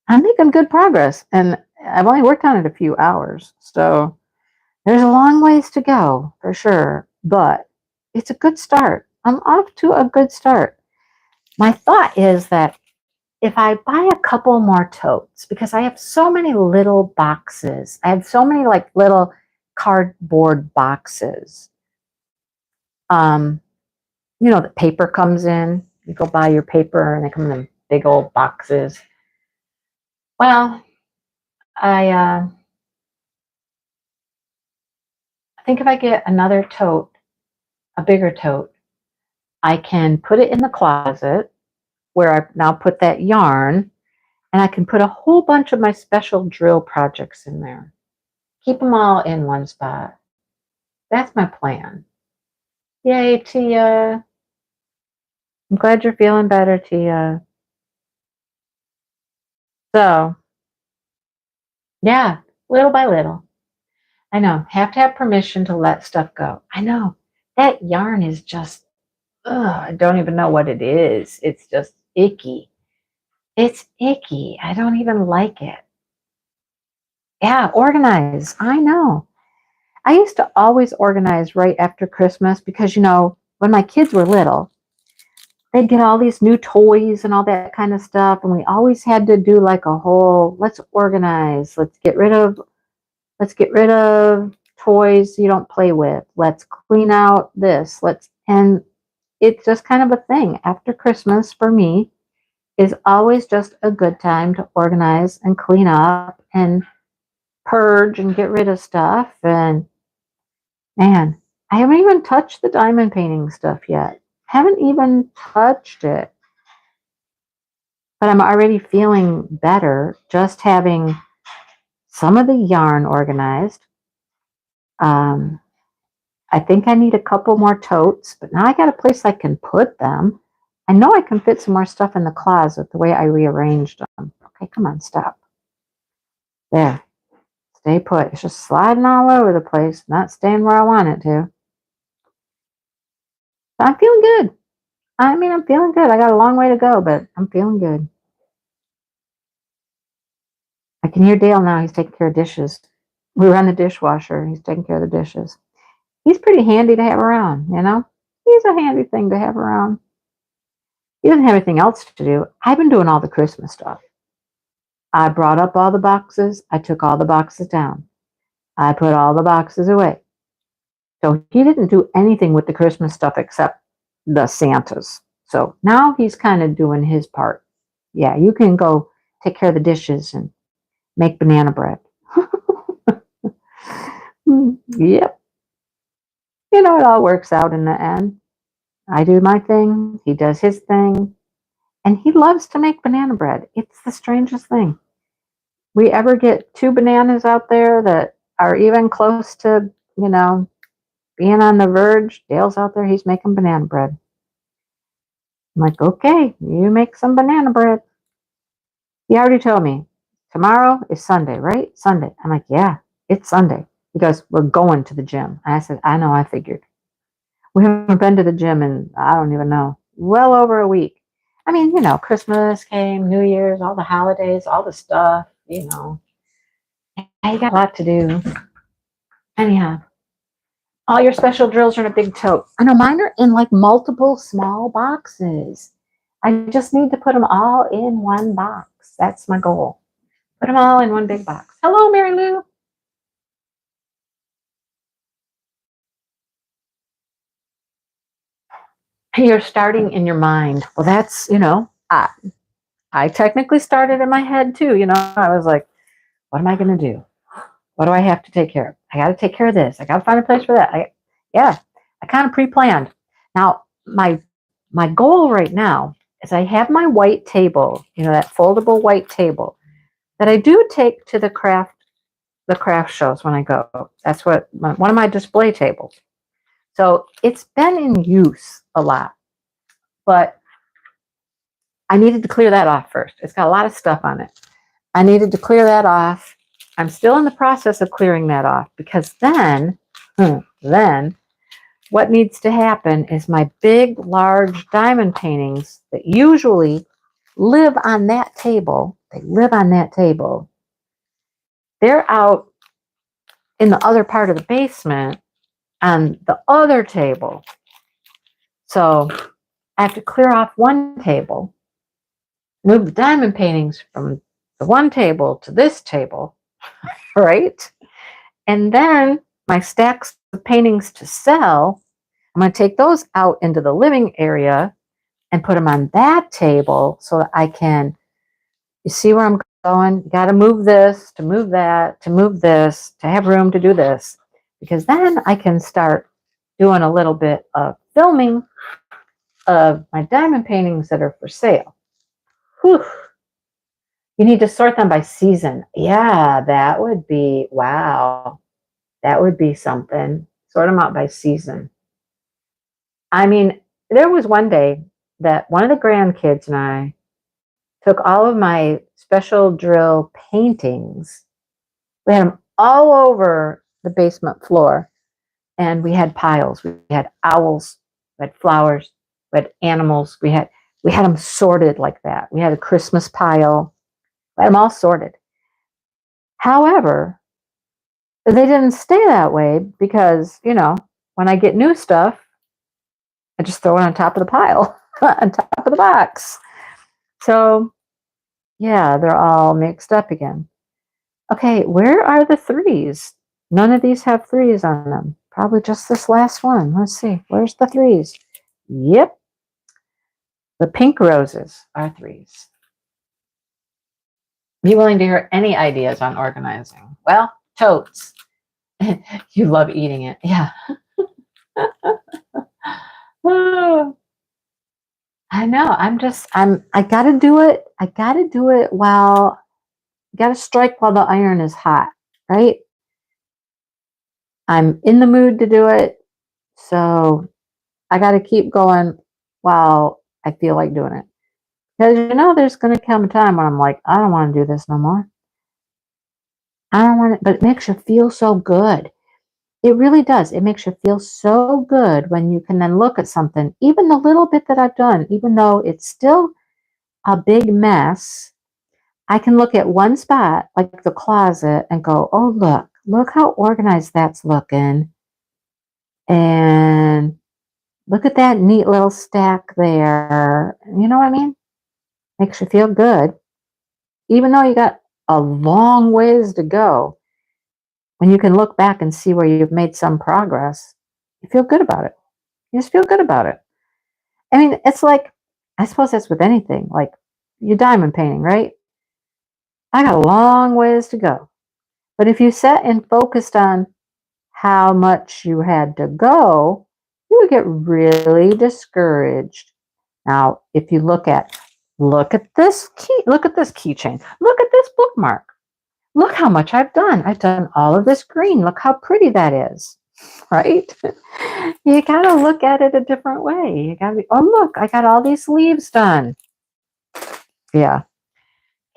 I'm making good progress, and I've only worked on it a few hours, so there's a long ways to go for sure, but it's a good start. I'm off to a good start. My thought is that if I buy a couple more totes, because I have so many little boxes, I have so many like little cardboard boxes. The paper comes in. You go buy your paper and they come in big old boxes. Well, I think if I get another tote, a bigger tote, I can put it in the closet where I've now put that yarn, and I can put a whole bunch of my special drill projects in there. Keep them all in one spot. That's my plan. Yay, Tia. I'm glad you're feeling better, Tia. So, yeah, little by little. I know, have to have permission to let stuff go. I know, that yarn is just, I don't even know what it is. It's just icky. It's icky. I don't even like it. Yeah, organize. I know. I used to always organize right after Christmas because, when my kids were little, they'd get all these new toys and all that kind of stuff. And we always had to do like a whole, let's organize, let's get rid of toys you don't play with. Let's clean out this. And it's just kind of a thing. After Christmas for me is always just a good time to organize and clean up and purge and get rid of stuff. And man, I haven't even touched the diamond painting stuff yet. Haven't even touched it. But I'm already feeling better just having some of the yarn organized. I think I need a couple more totes, but now I got a place I can put them. I know I can fit some more stuff in the closet the way I rearranged them. Okay, come on, stop. There. Stay put. It's just sliding all over the place, not staying where I want it to. I'm feeling good. I'm feeling good. I got a long way to go, but I'm feeling good. I can hear Dale now. He's taking care of dishes. We run the dishwasher. He's taking care of the dishes. He's pretty handy to have around, you know? He's a handy thing to have around. He doesn't have anything else to do. I've been doing all the Christmas stuff. I brought up all the boxes. I took all the boxes down. I put all the boxes away. So he didn't do anything with the Christmas stuff except the Santas. So now he's kind of doing his part. Yeah, you can go take care of the dishes and make banana bread. Yep. You know, it all works out in the end. I do my thing. He does his thing. And he loves to make banana bread. It's the strangest thing. We ever get two bananas out there that are even close to, being on the verge, Dale's out there, he's making banana bread. I'm like, okay, you make some banana bread. He already told me, tomorrow is Sunday, right? Sunday. I'm like, yeah, it's Sunday. He goes, we're going to the gym. I said, I know, I figured. We haven't been to the gym in, I don't even know, well over a week. Christmas came, New Year's, all the holidays, all the stuff, I got a lot to do. Anyhow, all your special drills are in a big tote. I know mine are in like multiple small boxes. I just need to put them all in one box. That's my goal. Put them all in one big box. Hello, Mary Lou. You're starting in your mind. Well, that's, I technically started in my head too. I was like, what am I going to do? What do I have to take care of? I got to take care of this. I got to find a place for that. I kind of pre-planned. Now, my goal right now is I have my white table, that foldable white table that I do take to the craft shows when I go. That's what one of my display tables. So it's been in use a lot, but I needed to clear that off first. It's got a lot of stuff on it. I needed to clear that off. I'm still in the process of clearing that off because then what needs to happen is my big, large diamond paintings that usually live on that table. They live on that table. They're out in the other part of the basement on the other table. So I have to clear off one table, move the diamond paintings from the one table to this table, right? And then my stacks of paintings to sell, I'm going to take those out into the living area and put them on that table so that I can, you see where I'm going? You got to move this, to move that, to move this, to have room to do this. Because then I can start doing a little bit of filming of my diamond paintings that are for sale. Whew. You need to sort them by season. Yeah, that would be, wow. That would be something. Sort them out by season. There was one day that one of the grandkids and I took all of my special drill paintings. We had them all over the basement floor. And we had piles. We had owls. We had flowers. We had animals. We had them sorted like that. We had a Christmas pile. We had them all sorted. However, they didn't stay that way because, when I get new stuff, I just throw it on top of the pile, on top of the box. So, yeah, they're all mixed up again. Okay, where are the threes? None of these have 3s on them. Probably just this last one. Let's see. Where's the 3s? Yep. The pink roses are 3s. Be willing to hear any ideas on organizing? Well, totes. You love eating it. Yeah. Oh, I know. I gotta do it. I gotta do it while, gotta strike while the iron is hot, right? I'm in the mood to do it. So I gotta keep going while I feel like doing it. Because there's gonna come a time when I'm like, I don't want to do this no more. I don't want it, but it makes you feel so good. It really does. It makes you feel so good when you can then look at something, even the little bit that I've done, even though it's still a big mess. I can look at one spot, like the closet, and go, oh, look how organized that's looking. And look at that neat little stack there. You know what I mean? Makes you feel good. Even though you got a long ways to go, when you can look back and see where you've made some progress, you feel good about it. You just feel good about it. I mean, it's like, I suppose that's with anything, like your diamond painting, right? I got a long ways to go. But if you sat and focused on how much you had to go, you would get really discouraged. Now, if you look at this keychain, look at this bookmark. Look how much I've done. I've done all of this green. Look how pretty that is, right? You gotta look at it a different way. You gotta be, oh look, I got all these leaves done. Yeah.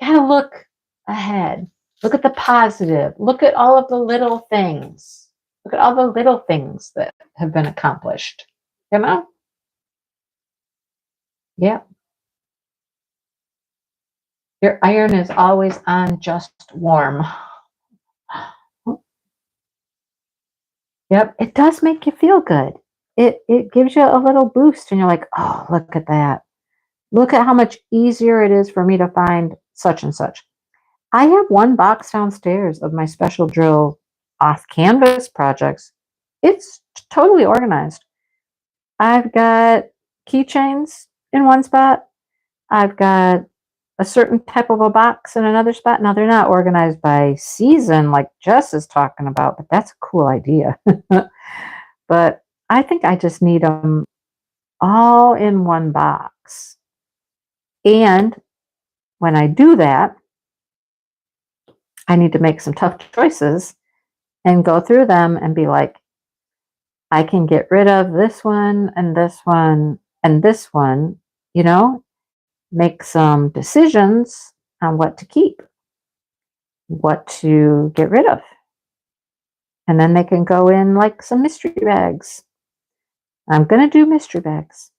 You gotta look ahead. Look at the positive. Look at all of the little things. Look at all the little things that have been accomplished. You know? Yeah. Your iron is always on just warm. Yep. It does make you feel good. It gives you a little boost and you're like, oh, look at that. Look at how much easier it is for me to find such and such. I have one box downstairs of my special drill off canvas projects. It's totally organized. I've got keychains in one spot. I've got a certain type of a box in another spot. Now, they're not organized by season like Jess is talking about, but that's a cool idea. But I think I just need them all in one box. And when I do that, I need to make some tough choices and go through them and be like, I can get rid of this one and this one and this one, make some decisions on what to keep, what to get rid of. And then they can go in like some mystery bags. I'm going to do mystery bags.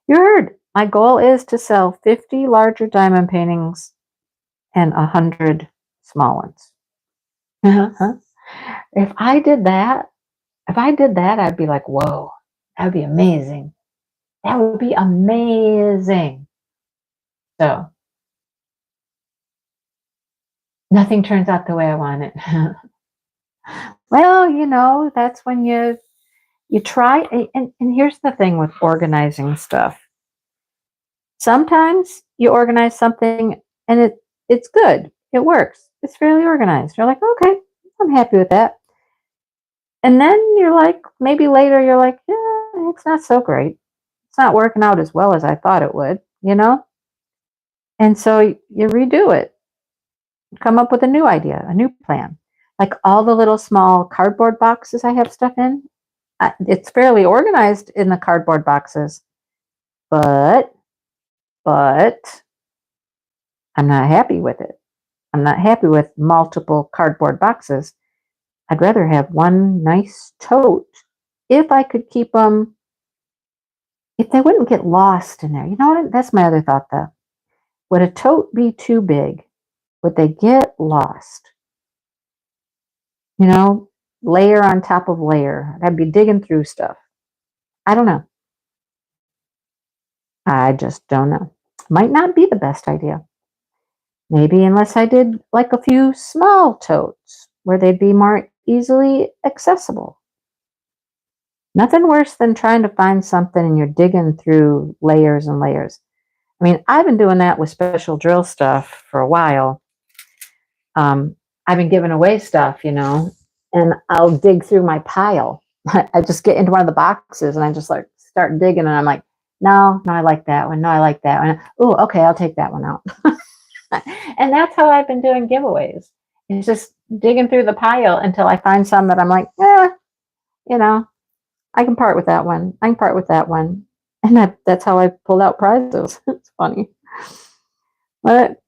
You heard, my goal is to sell 50 larger diamond paintings and 100 small ones. If I did that, I'd be like, whoa, that would be amazing. That would be amazing. So nothing turns out the way I want it. Well, that's when you try. And here's the thing with organizing stuff. Sometimes you organize something and it's good. It works. It's fairly organized. You're like, okay, I'm happy with that. And then you're like, maybe later you're like, yeah, it's not so great. It's not working out as well as I thought it would. And so you redo it, come up with a new idea, a new plan. Like all the little small cardboard boxes I have stuff in, it's fairly organized in the cardboard boxes, but I'm not happy with it. I'm not happy with multiple cardboard boxes. I'd rather have one nice tote if I could keep them, if they wouldn't get lost in there. You know what? That's my other thought though. Would a tote be too big? Would they get lost? Layer on top of layer. I'd be digging through stuff. I don't know. I just don't know. Might not be the best idea. Maybe unless I did like a few small totes where they'd be more easily accessible. Nothing worse than trying to find something and you're digging through layers and layers. I mean, I've been doing that with special drill stuff for a while. I've been giving away stuff, and I'll dig through my pile. I just get into one of the boxes and I just like start digging and I'm like, no, I like that one. No, I like that one. Oh, okay, I'll take that one out. And that's how I've been doing giveaways. It's just digging through the pile until I find some that I'm like, I can part with that one. I can part with that one. And that's how I pulled out prizes. It's funny. But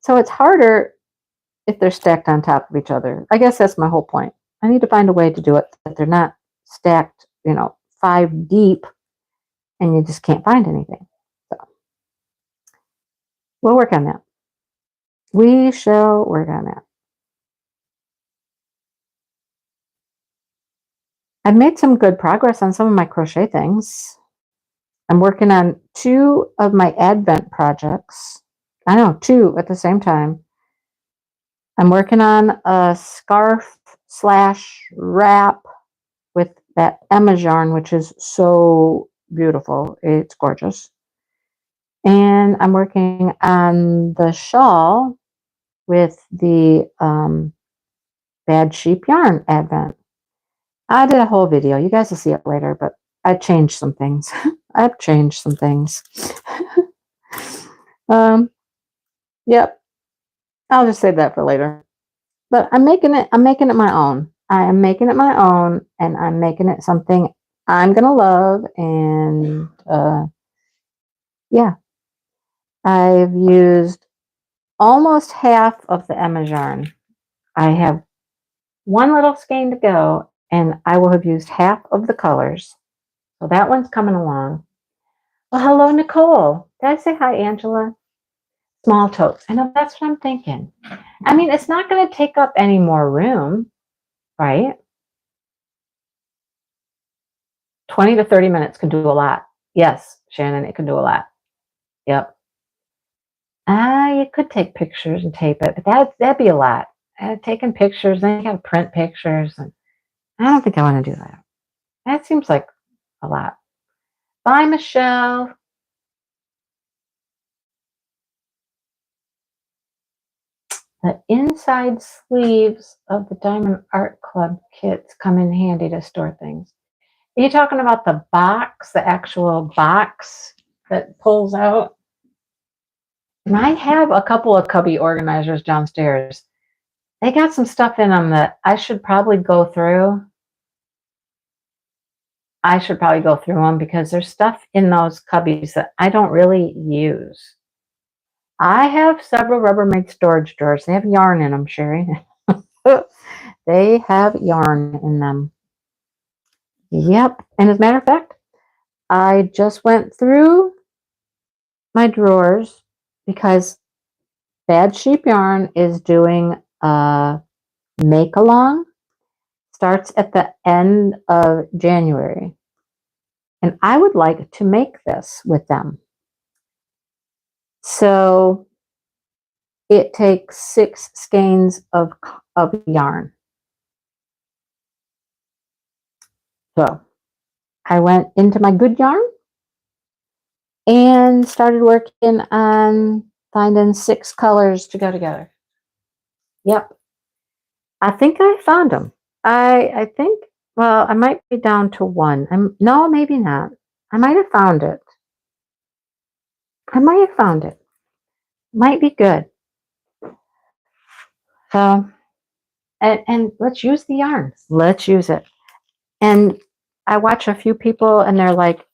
so it's harder if they're stacked on top of each other. I guess that's my whole point. I need to find a way to do it that they're not stacked, 5 deep and you just can't find anything. So we'll work on that. We shall work on that. I've made some good progress on some of my crochet things. I'm working on 2 of my Advent projects. I know, 2 at the same time. I'm working on a scarf / wrap with that Emma yarn, which is so beautiful. It's gorgeous. And I'm working on the shawl with the Bad Sheep Yarn Advent. I did a whole video. You guys will see it later, but I changed some things. I've changed some things. Yep. I'll just save that for later. But I'm making it my own. I am making it my own, and I'm making it something I'm gonna love. And yeah, I've used almost half of the Emma yarn. I have one little skein to go, and I will have used half of the colors. So that one's coming along. Well, hello, Nicole. Did I say hi, Angela? Small totes. I know, that's what I'm thinking. I mean, it's not going to take up any more room, right? 20 to 30 minutes can do a lot. Yes, Shannon, it can do a lot. Yep. You could take pictures and tape it, but that'd be a lot. Taking pictures, then you got to print pictures. And I don't think I want to do that. That seems like a lot. Bye, Michelle. The inside sleeves of the Diamond Art Club kits come in handy to store things. Are you talking about the box, the actual box that pulls out? And I have a couple of cubby organizers downstairs. They got some stuff in them that I should probably go through. Them because there's stuff in those cubbies that I don't really use. I have several Rubbermaid storage drawers. They have yarn in them, Sherry. They have yarn in them. Yep. And as a matter of fact, I just went through my drawers because Bad Sheep Yarn is doing a make-along. Starts at the end of January. And I would like to make this with them. So it takes 6 skeins of yarn. So I went into my good yarn and started working on finding 6 colors to go together. Yep. I think I found them. I think, well, I might be down to 1. No, maybe not. I might have found it. Might be good. So, and let's use the yarn. Let's use it. And I watch a few people and they're like,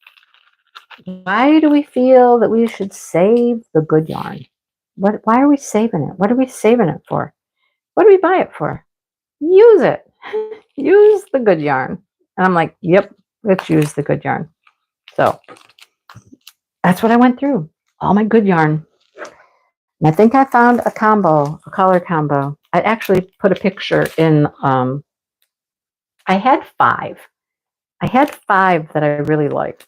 why do we feel that we should save the good yarn? Why are we saving it? What are we saving it for? What do we buy it for? Use it. Use the good yarn. And I'm like, yep, let's use the good yarn. So that's what I went through. All my good yarn. And I think I found a color combo. I actually put a picture in, I had 5. I had 5 that I really liked.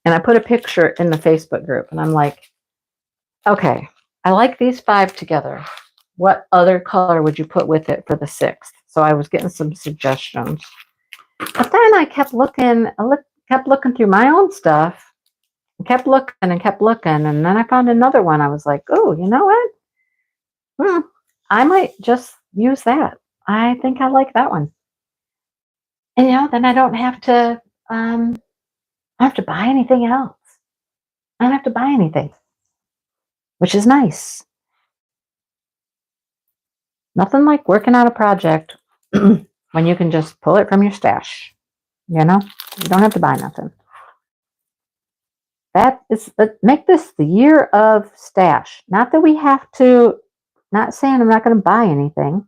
And I put a picture in the Facebook group and I'm like, okay, I like these 5 together. What other color would you put with it for the 6th? so I was getting some suggestions. But then I kept looking, kept looking through my own stuff, kept looking and kept looking, and then I found another one. I was like, oh, you know what? I might just use that. I think I like that one. And then I don't have to buy anything else. I don't have to buy anything, which is nice. Nothing like working on a project when you can just pull it from your stash. You don't have to buy nothing. Make this the year of stash. Not that we have to, not saying I'm not going to buy anything,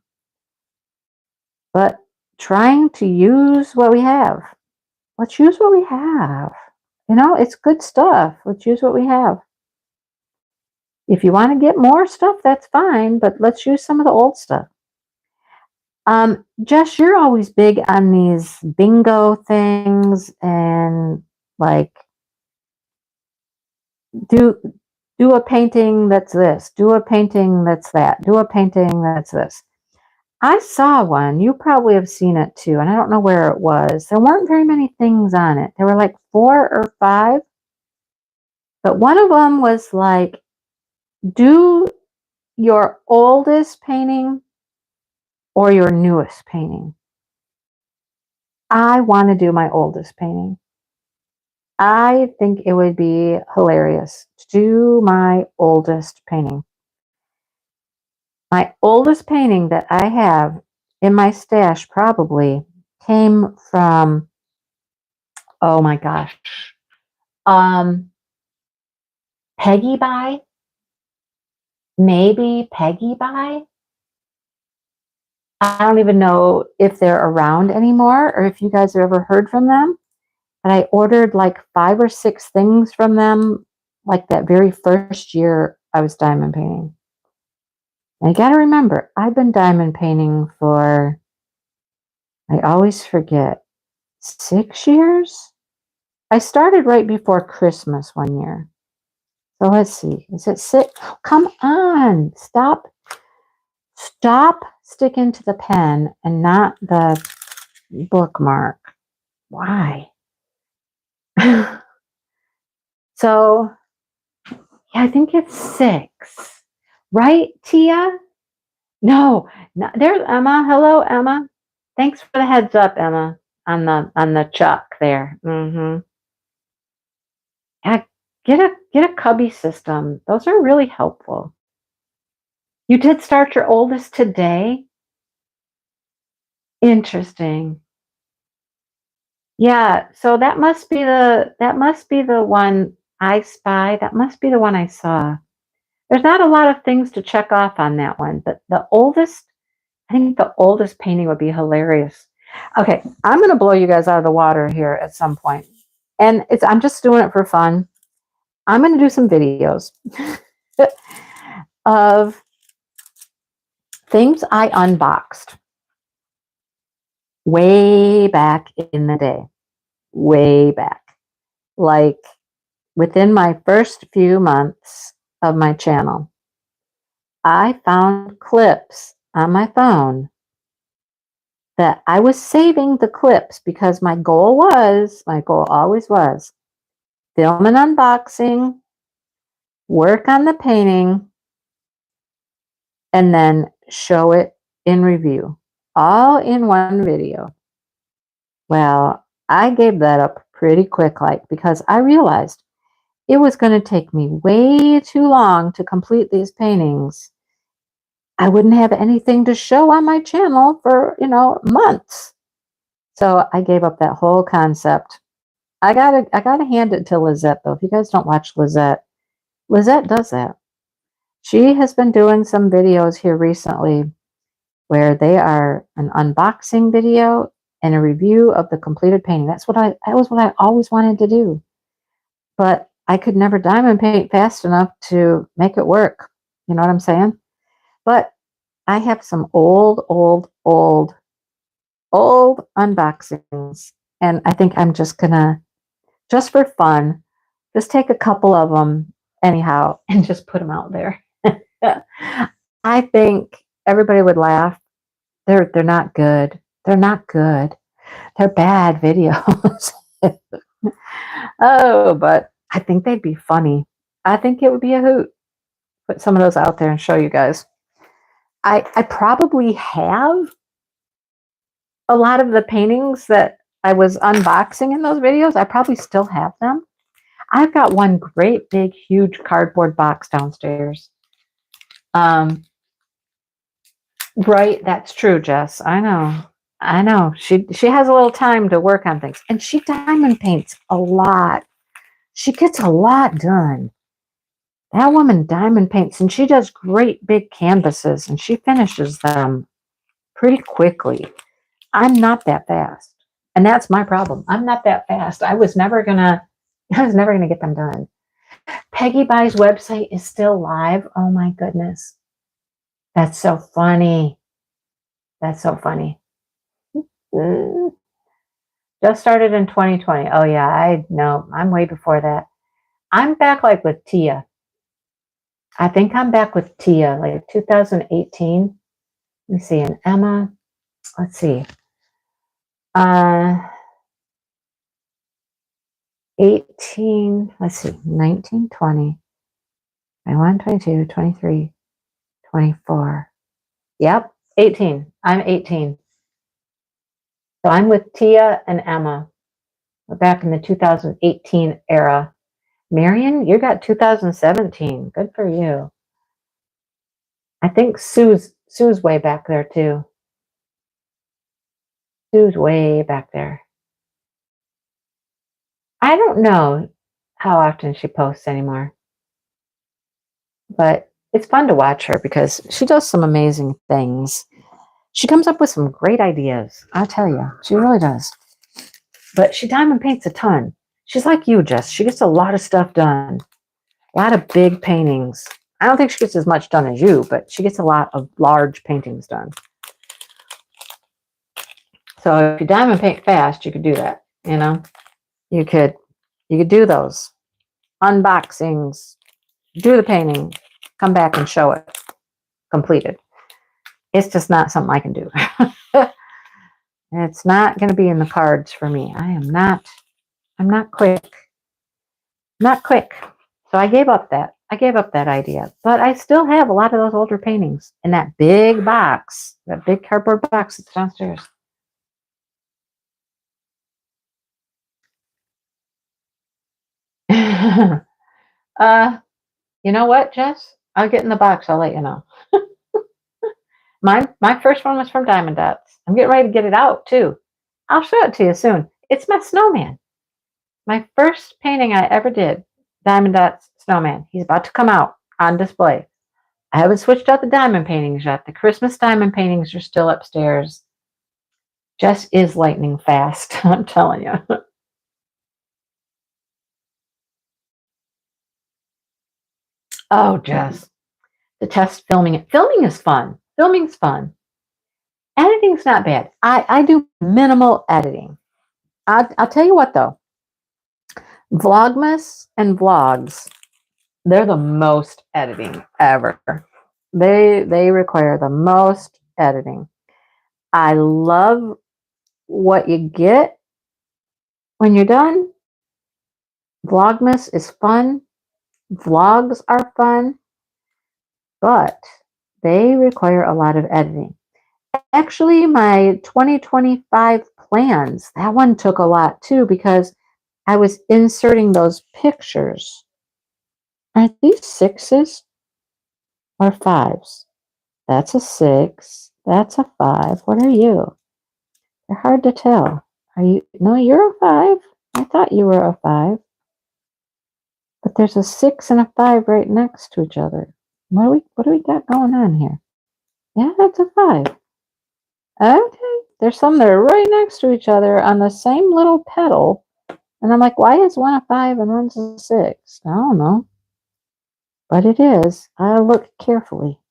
but trying to use what we have. Let's use what we have. It's good stuff. Let's use what we have. If you want to get more stuff, that's fine, but let's use some of the old stuff. Jess, you're always big on these bingo things and like do a painting that's this, do a painting that's that, do a painting that's this. I saw one, you probably have seen it too, and I don't know where it was. There weren't very many things on it. There were like 4 or 5, but one of them was like, do your oldest painting or your newest painting. I want to do my oldest painting. I think it would be hilarious to do my oldest painting. My oldest painting that I have in my stash probably came from, oh my gosh, Peggy By, maybe Peggy By. I don't even know if they're around anymore or if you guys have ever heard from them. But I ordered like 5 or 6 things from them, like that very first year I was diamond painting. And you got to remember, I've been diamond painting for, I always forget, 6 years? I started right before Christmas one year. So let's see, is it 6? Come on, stop sticking to the pen and not the bookmark. Why? So, yeah, I think it's 6. Right, Tia? No, there's Emma. Hello, Emma. Thanks for the heads up, Emma, on the chuck there. Yeah, get a cubby system. Those are really helpful. You did start your oldest today? Interesting. Yeah, so that must be the one I spy. That must be the one I saw. There's not a lot of things to check off on that one, but I think the oldest painting would be hilarious. Okay, I'm going to blow you guys out of the water here at some point. And I'm just doing it for fun. I'm going to do some videos of things I unboxed way back in the day. Way back. Like within my first few months of my channel, I found clips on my phone that I was saving the clips because my goal always was, film an unboxing, work on the painting, and then show it in review, all in one video. Well, I gave that up pretty quick, because I realized it was going to take me way too long to complete these paintings. I wouldn't have anything to show on my channel for, months. So I gave up that whole concept. I gotta hand it to Lizette though. If you guys don't watch Lizette does that. She has been doing some videos here recently where they are an unboxing video and a review of the completed painting. That was what I always wanted to do. But I could never diamond paint fast enough to make it work. You know what I'm saying? But I have some old unboxings, and I think I'm just gonna, just for fun, just take a couple of them anyhow and just put them out there. I think everybody would laugh. They're not good. They're not good. They're bad videos. Oh, but I think they'd be funny. I think it would be a hoot. Put some of those out there and show you guys. I probably have a lot of the paintings that I was unboxing in those videos. I probably still have them. I've got one great big huge cardboard box downstairs. Right, that's true, Jess. I know. I know. She has a little time to work on things. And she diamond paints a lot. She gets a lot done. That woman diamond paints, and she does great big canvases, and she finishes them pretty quickly. I'm not that fast. And that's my problem. I'm not that fast. I was never gonna get them done. Peggy Buy's website is still live. Oh my goodness. That's so funny. That's so funny. Just started in 2020. Oh yeah, I know. I'm way before that. I'm back like with Tia. I think I'm back with Tia, like 2018. Let me see, and Emma. Let's see. 18, let's see, 19, 20, 21, 22, 23, 24. Yep, 18. I'm 18. So I'm with Tia and Emma. We're back in the 2018 era. Marion, you got 2017. Good for you. I think Sue's way back there too. Sue's way back there. I don't know how often she posts anymore, but it's fun to watch her because she does some amazing things. She comes up with some great ideas. I'll tell you, she really does. But she diamond paints a ton. She's like you, Jess. She gets a lot of stuff done. A lot of big paintings. I don't think she gets as much done as you, but she gets a lot of large paintings done. So if you diamond paint fast, you could do that, you know? You could do those unboxings, do the painting, come back and show it completed. It's just not something I can do. It's not going to be in the cards for me. I'm not quick. Not quick. So I gave up that. Idea. But I still have a lot of those older paintings in that big box, that big cardboard box that's downstairs. You know what, Jess? I'll get in the box. I'll let you know. My first one was from Diamond Dots. I'm getting ready to get it out too. I'll show it to you soon. It's my snowman. My first painting I ever did, Diamond Dots snowman. He's about to come out on display. I haven't switched out the diamond paintings yet. The Christmas diamond paintings are still upstairs. Jess is lightning fast, I'm telling you. Oh, Jess. The test filming it. Filming is fun. Filming's fun. Editing's not bad. I do minimal editing. I'll tell you what though. Vlogmas and vlogs, they're the most editing ever. They require the most editing. I love what you get when you're done. Vlogmas is fun. Vlogs are fun, but they require a lot of editing. Actually, my 2025 plans, that one took a lot too because I was inserting those pictures. Are these 6s or 5s? That's a 6. That's a 5. What are you? They're hard to tell. Are you? No, you're a 5. I thought you were a 5. But there's a 6 and a 5 right next to each other. What do we got going on here? Yeah, that's a 5. Okay. There's some that are right next to each other on the same little petal. And I'm like, why is one a 5 and one's a 6? I don't know. But it is. I'll look carefully.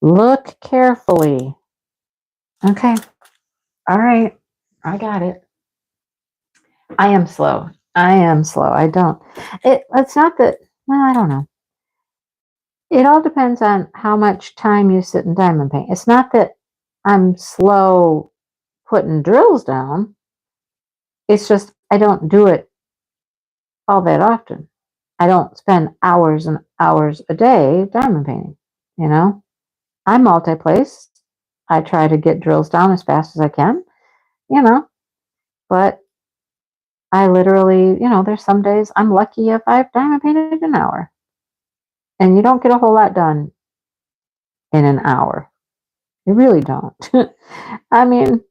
Look carefully. Okay. All right. I got it. I am slow. I don't. It's not that, well, I don't know. It all depends on how much time you sit and diamond paint. It's not that I'm slow putting drills down. It's just I don't do it all that often. I don't spend hours and hours a day diamond painting, you know? I multi-place. I try to get drills down as fast as I can, you know, but I literally, there's some days I'm lucky if I've diamond painted an hour. And you don't get a whole lot done in an hour. You really don't. I mean,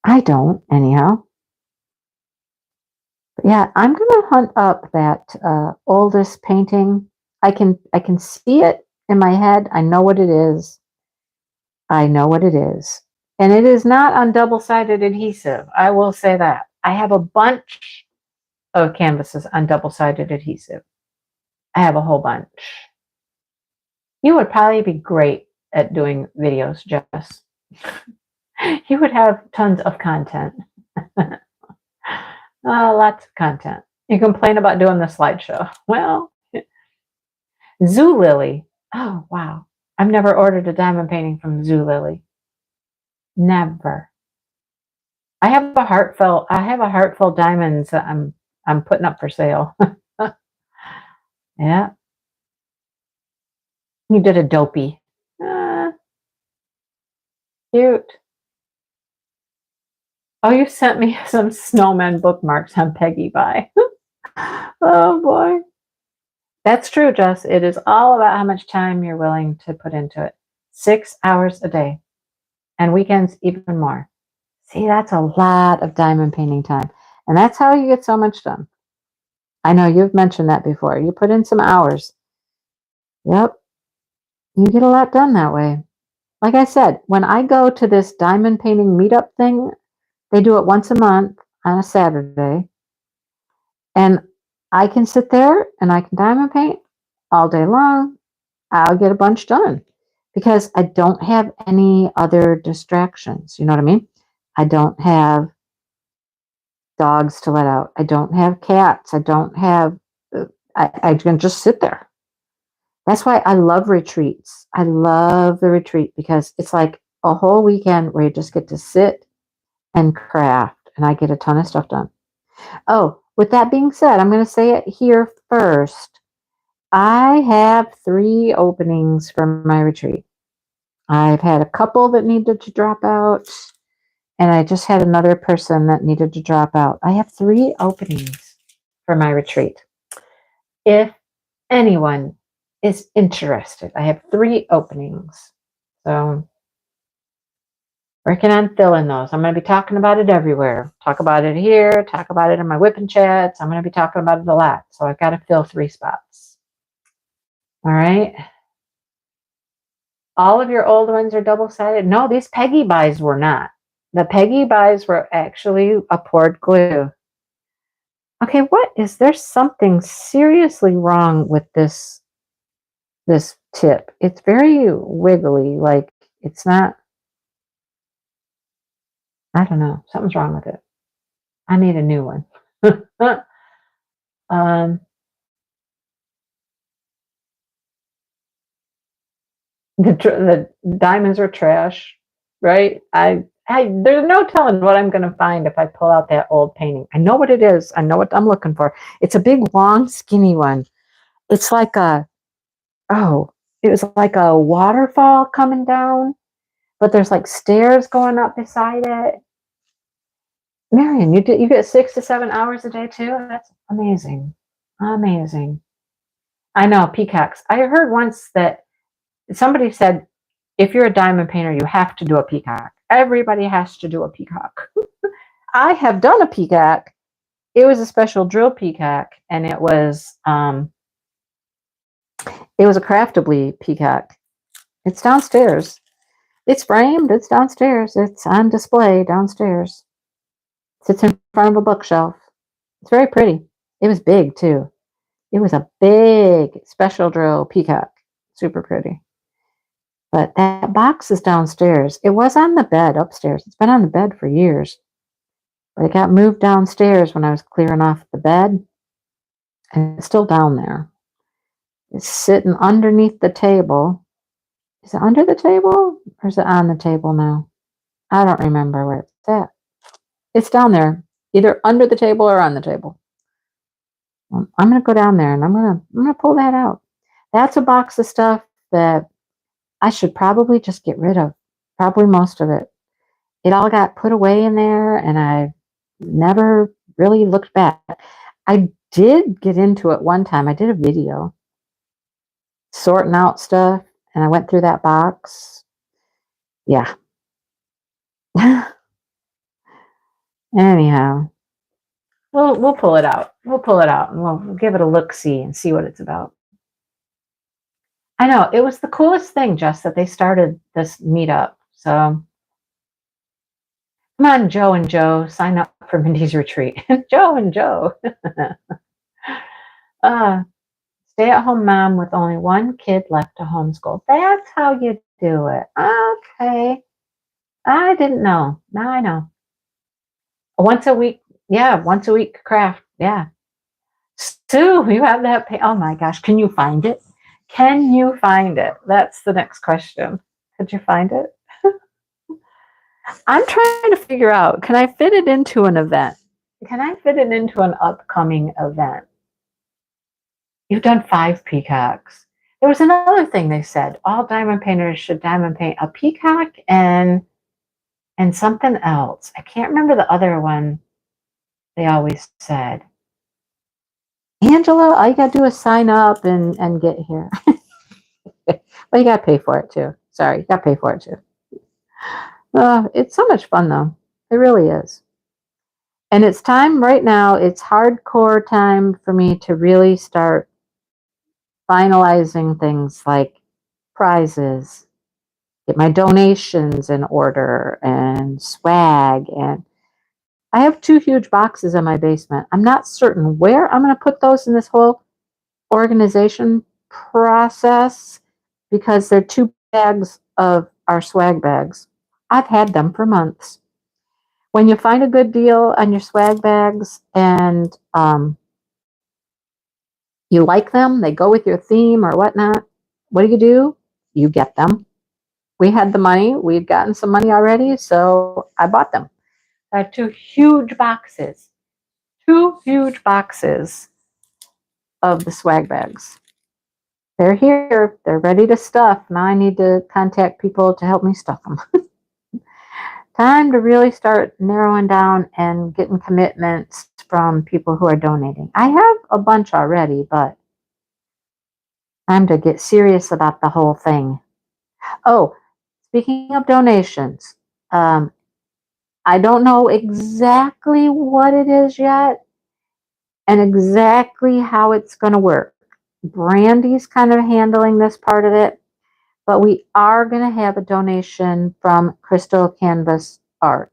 I don't anyhow. But yeah, I'm gonna hunt up that oldest painting. I can see it in my head. I know what it is. I know what it is. And it is not on double-sided adhesive. I will say that. I have a bunch of canvases on double-sided adhesive. I have a whole bunch. You would probably be great at doing videos, Jess. You would have tons of content. Lots of content. You complain about doing the slideshow. Well, Zoo Lily. Oh, wow. I've never ordered a diamond painting from Zoo Lily. Never. I have a heartfelt diamonds that I'm putting up for sale. Yeah. You did a dopey. Cute. Oh, you sent me some snowman bookmarks on Peggy Bye. Oh boy. That's true, Jess. It is all about how much time you're willing to put into it. 6 hours a day. And weekends even more. See, that's a lot of diamond painting time. And that's how you get so much done. I know you've mentioned that before. You put in some hours. Yep. You get a lot done that way. Like I said, when I go to this diamond painting meetup thing, they do it once a month on a Saturday. And I can sit there and I can diamond paint all day long. I'll get a bunch done because I don't have any other distractions. You know what I mean? I don't have dogs to let out. I don't have cats. I don't have, I can just sit there. That's why I love retreats. I love the retreat because it's like a whole weekend where you just get to sit and craft, and I get a ton of stuff done. Oh, with that being said, I'm going to say it here first. I have 3 openings for my retreat. I've had a couple that needed to drop out, and I just had another person that needed to drop out. I have 3 openings for my retreat. If anyone is interested, I have 3 openings. So working on filling those. I'm going to be talking about it everywhere. Talk about it here, talk about it in my whipping chats. I'm going to be talking about it a lot. So I've got to fill 3 spots. All right. All of your old ones are double-sided. No, these Peggy Buys were not. The Peggy Buys were actually a poured glue. Okay, what is there something seriously wrong with this tip? It's very wiggly, like it's not, I don't know, something's wrong with it. I need a new one. The diamonds are trash, right? There's no telling what I'm going to find if I pull out that old painting. I know what it is. I know what I'm looking for. It's a big, long, skinny one. It's like it was like a waterfall coming down, but there's like stairs going up beside it. Marion, you get 6 to 7 hours a day too? That's amazing. Amazing. I know, peacocks. I heard once that somebody said, if you're a diamond painter, you have to do a peacock. Everybody has to do a peacock. I have done a peacock. It was a special drill peacock, and it was a craftably peacock. It's downstairs. It's framed. It's downstairs. It's on display downstairs. Sits in front of a bookshelf. It's very pretty. It was big too. It was a big special drill peacock. Super pretty. But that box is downstairs. It was on the bed upstairs. It's been on the bed for years. But it got moved downstairs when I was clearing off the bed. And it's still down there. It's sitting underneath the table. Is it under the table or is it on the table now? I don't remember where it's at. It's down there, either under the table or on the table. I'm going to go down there and I'm going to pull that out. That's a box of stuff that I should probably just get rid of. Probably most of it. It all got put away in there and I never really looked back. I did get into it one time. I did a video sorting out stuff and I went through that box. Yeah. Anyhow, we'll pull it out. We'll pull it out and we'll give it a look-see and see what it's about. I know, it was the coolest thing, Jess, that they started this meetup. So come on, Joe and Joe, sign up for Mindy's retreat. Joe and Joe. Stay-at-home mom with only one kid left to homeschool. That's how you do it. Okay. I didn't know. Now I know. Once a week. Yeah, once a week craft. Yeah. Sue, you have that. Oh my gosh. Can you find it? Can you find it? That's the next question. Could you find it? I'm trying to figure out, can I fit it into an event? Can I fit it into an upcoming event? You've done 5 peacocks. There was another thing they said. All diamond painters should diamond paint a peacock and something else. I can't remember the other one they always said. Angela, all you got to do is sign up and get here. Well, you got to pay for it too. Sorry, you got to pay for it too. It's so much fun though. It really is. And it's time right now. It's hardcore time for me to really start finalizing things like prizes, get my donations in order, and swag. And I have 2 huge boxes in my basement. I'm not certain where I'm going to put those in this whole organization process because they're 2 bags of our swag bags. I've had them for months. When you find a good deal on your swag bags and you like them, they go with your theme or whatnot, what do? You get them. We had the money. We'd gotten some money already, so I bought them. I have 2 huge boxes. 2 huge boxes of the swag bags. They're here. They're ready to stuff. Now I need to contact people to help me stuff them. Time to really start narrowing down and getting commitments from people who are donating. I have a bunch already, but time to get serious about the whole thing. Oh, speaking of donations, I don't know exactly what it is yet and exactly how it's going to work. Brandy's kind of handling this part of it, but we are going to have a donation from Crystal Canvas Art.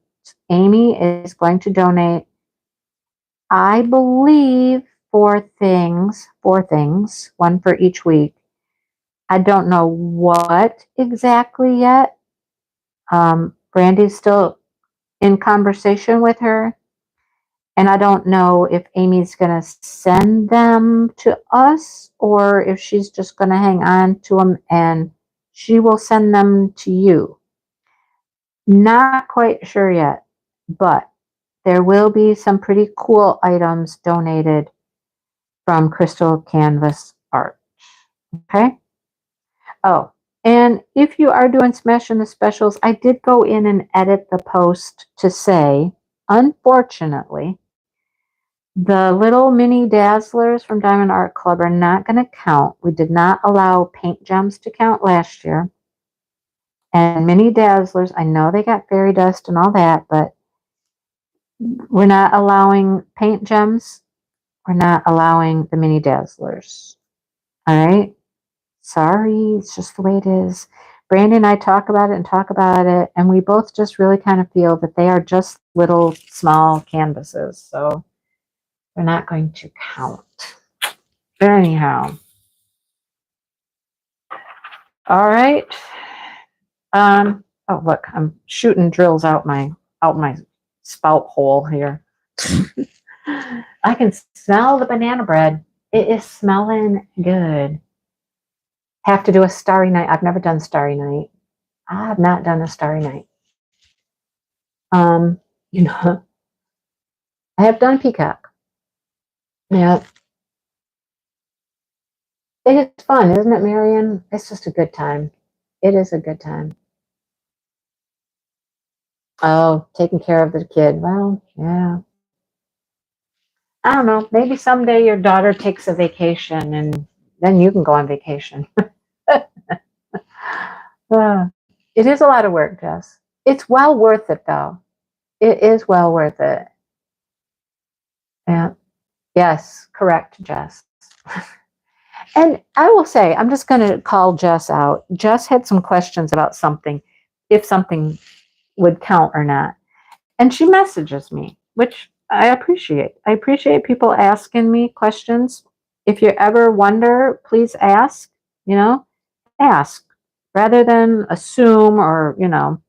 Amy is going to donate, I believe, 4 things, 1 for each week. I don't know what exactly yet. Brandy's still in conversation with her. And I don't know if Amy's going to send them to us or if she's just going to hang on to them and she will send them to you. Not quite sure yet, but there will be some pretty cool items donated from Crystal Canvas Art. Okay? Oh, and if you are doing Smash in the Specials, I did go in and edit the post to say, unfortunately, the little mini dazzlers from Diamond Art Club are not going to count. We did not allow paint gems to count last year. And mini dazzlers, I know they got fairy dust and all that, but we're not allowing paint gems. We're not allowing the mini dazzlers. All right? Sorry, it's just the way it is. Brandy and I talk about it, and we both just really kind of feel that they are just little small canvases. So they're not going to count. But anyhow. All right. Oh, look, I'm shooting drills out my spout hole here. I can smell the banana bread. It is smelling good. Have to do a starry night. I've never done starry night. I have not done a starry night. You know, I have done peacock. Yeah. It is fun, isn't it, Marion? It's just a good time. It is a good time. Oh, taking care of the kid. Well, yeah. I don't know. Maybe someday your daughter takes a vacation and then you can go on vacation. Uh, it is a lot of work, Jess. It's well worth it, though. It is well worth it. Yeah. Yes, correct, Jess. And I will say, I'm just going to call Jess out. Jess had some questions about something, if something would count or not. And she messages me, which I appreciate. I appreciate people asking me questions. If you ever wonder, please ask, ask rather than assume or,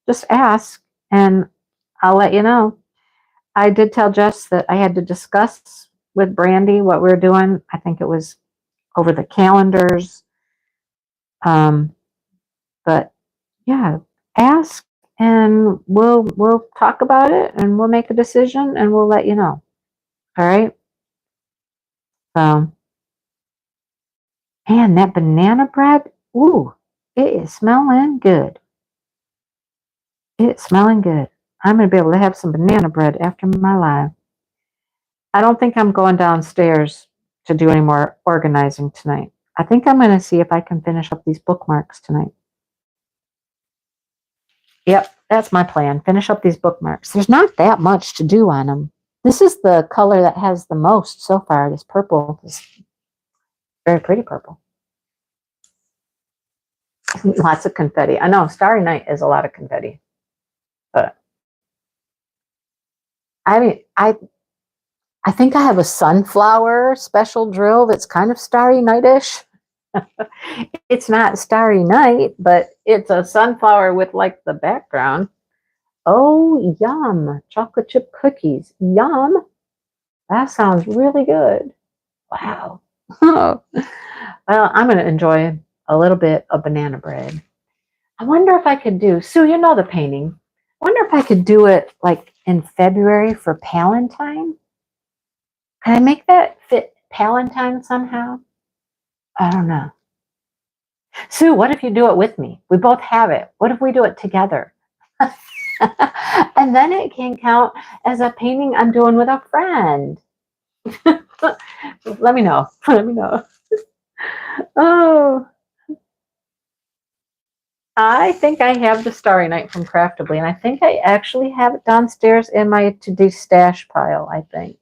just ask and I'll let you know. I did tell Jess that I had to discuss with Brandy what we were doing. I think it was over the calendars. But yeah, ask and we'll talk about it and we'll make a decision and we'll let you know. All right. So, and that banana bread, ooh, it is smelling good. It's smelling good. I'm gonna be able to have some banana bread after my live. I don't think I'm going downstairs to do any more organizing tonight. I think I'm going to see if I can finish up these bookmarks tonight. Yep, that's my plan. Finish up these bookmarks. There's not that much to do on them. This is the color that has the most so far, this purple. This very pretty purple. Lots of confetti. I know, Starry Night is a lot of confetti. But I mean, I think I have a sunflower special drill that's kind of Starry Night-ish. It's not Starry Night, but it's a sunflower with like the background. Oh, yum. Chocolate chip cookies. Yum. That sounds really good. Wow. Well, I'm going to enjoy a little bit of banana bread. I wonder if I could do, Sue, you know the painting. I wonder if I could do it like in February for Palentine. Can I make that fit Palentine somehow? I don't know. Sue, what if you do it with me? We both have it. What if we do it together? And then it can count as a painting I'm doing with a friend. Let me know. Let me know. Oh, I think I have the Starry Night from Craftably, and I think I actually have it downstairs in my to-do stash pile, I think.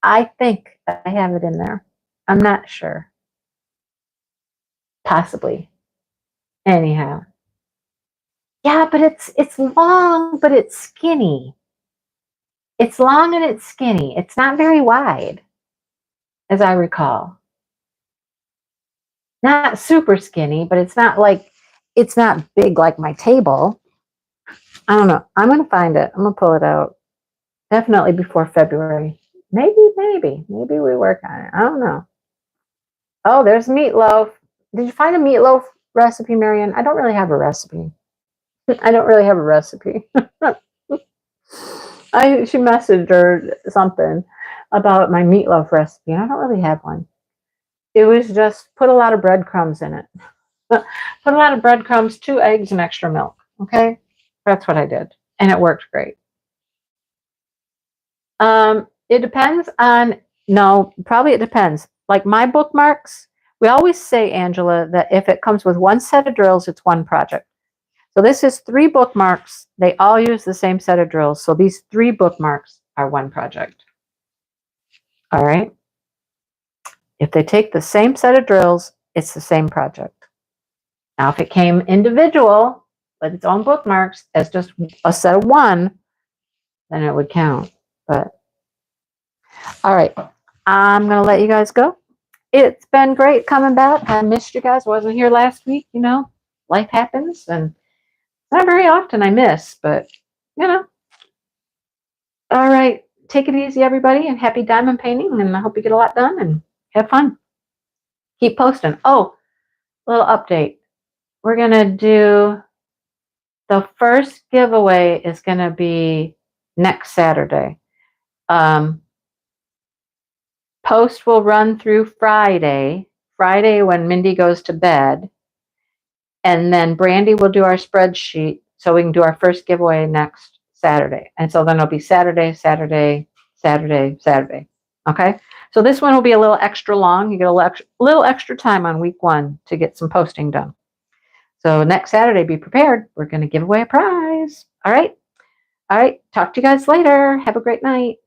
I think I have it in there. I'm not sure. Possibly. Anyhow. Yeah, but it's long, but it's skinny. It's long and it's skinny. It's not very wide, as I recall. Not super skinny, but it's not big like my table. I don't know. I'm going to find it. I'm going to pull it out. Definitely before February. Maybe we work on it. I don't know. Oh, there's meatloaf. Did you find a meatloaf recipe, Marion? I don't really have a recipe. I don't really have a recipe. She messaged or something about my meatloaf recipe, and I don't really have one. It was just put a lot of breadcrumbs in it. Put a lot of breadcrumbs, 2 eggs, and extra milk. Okay, that's what I did, and it worked great. It depends on probably it depends. Like my bookmarks, we always say, Angela, that if it comes with one set of drills, it's one project. So this is 3 bookmarks. They all use the same set of drills. So these 3 bookmarks are one project. All right. If they take the same set of drills, it's the same project. Now, if it came individual with its own bookmarks as just a set of 1, then it would count. But all right, I'm going to let you guys go. It's been great coming back. I missed you guys. Wasn't here last week. Life happens, and not very often I miss, but All right, take it easy, everybody, and happy diamond painting. And I hope you get a lot done and have fun. Keep posting. Oh, little update. We're going to do the first giveaway is going to be next Saturday. Post will run through Friday when Mindy goes to bed. And then Brandy will do our spreadsheet so we can do our first giveaway next Saturday. And so then it'll be Saturday. Okay? So this one will be a little extra long. You get a little extra time on week 1 to get some posting done. So next Saturday, be prepared. We're going to give away a prize. All right? All right. Talk to you guys later. Have a great night.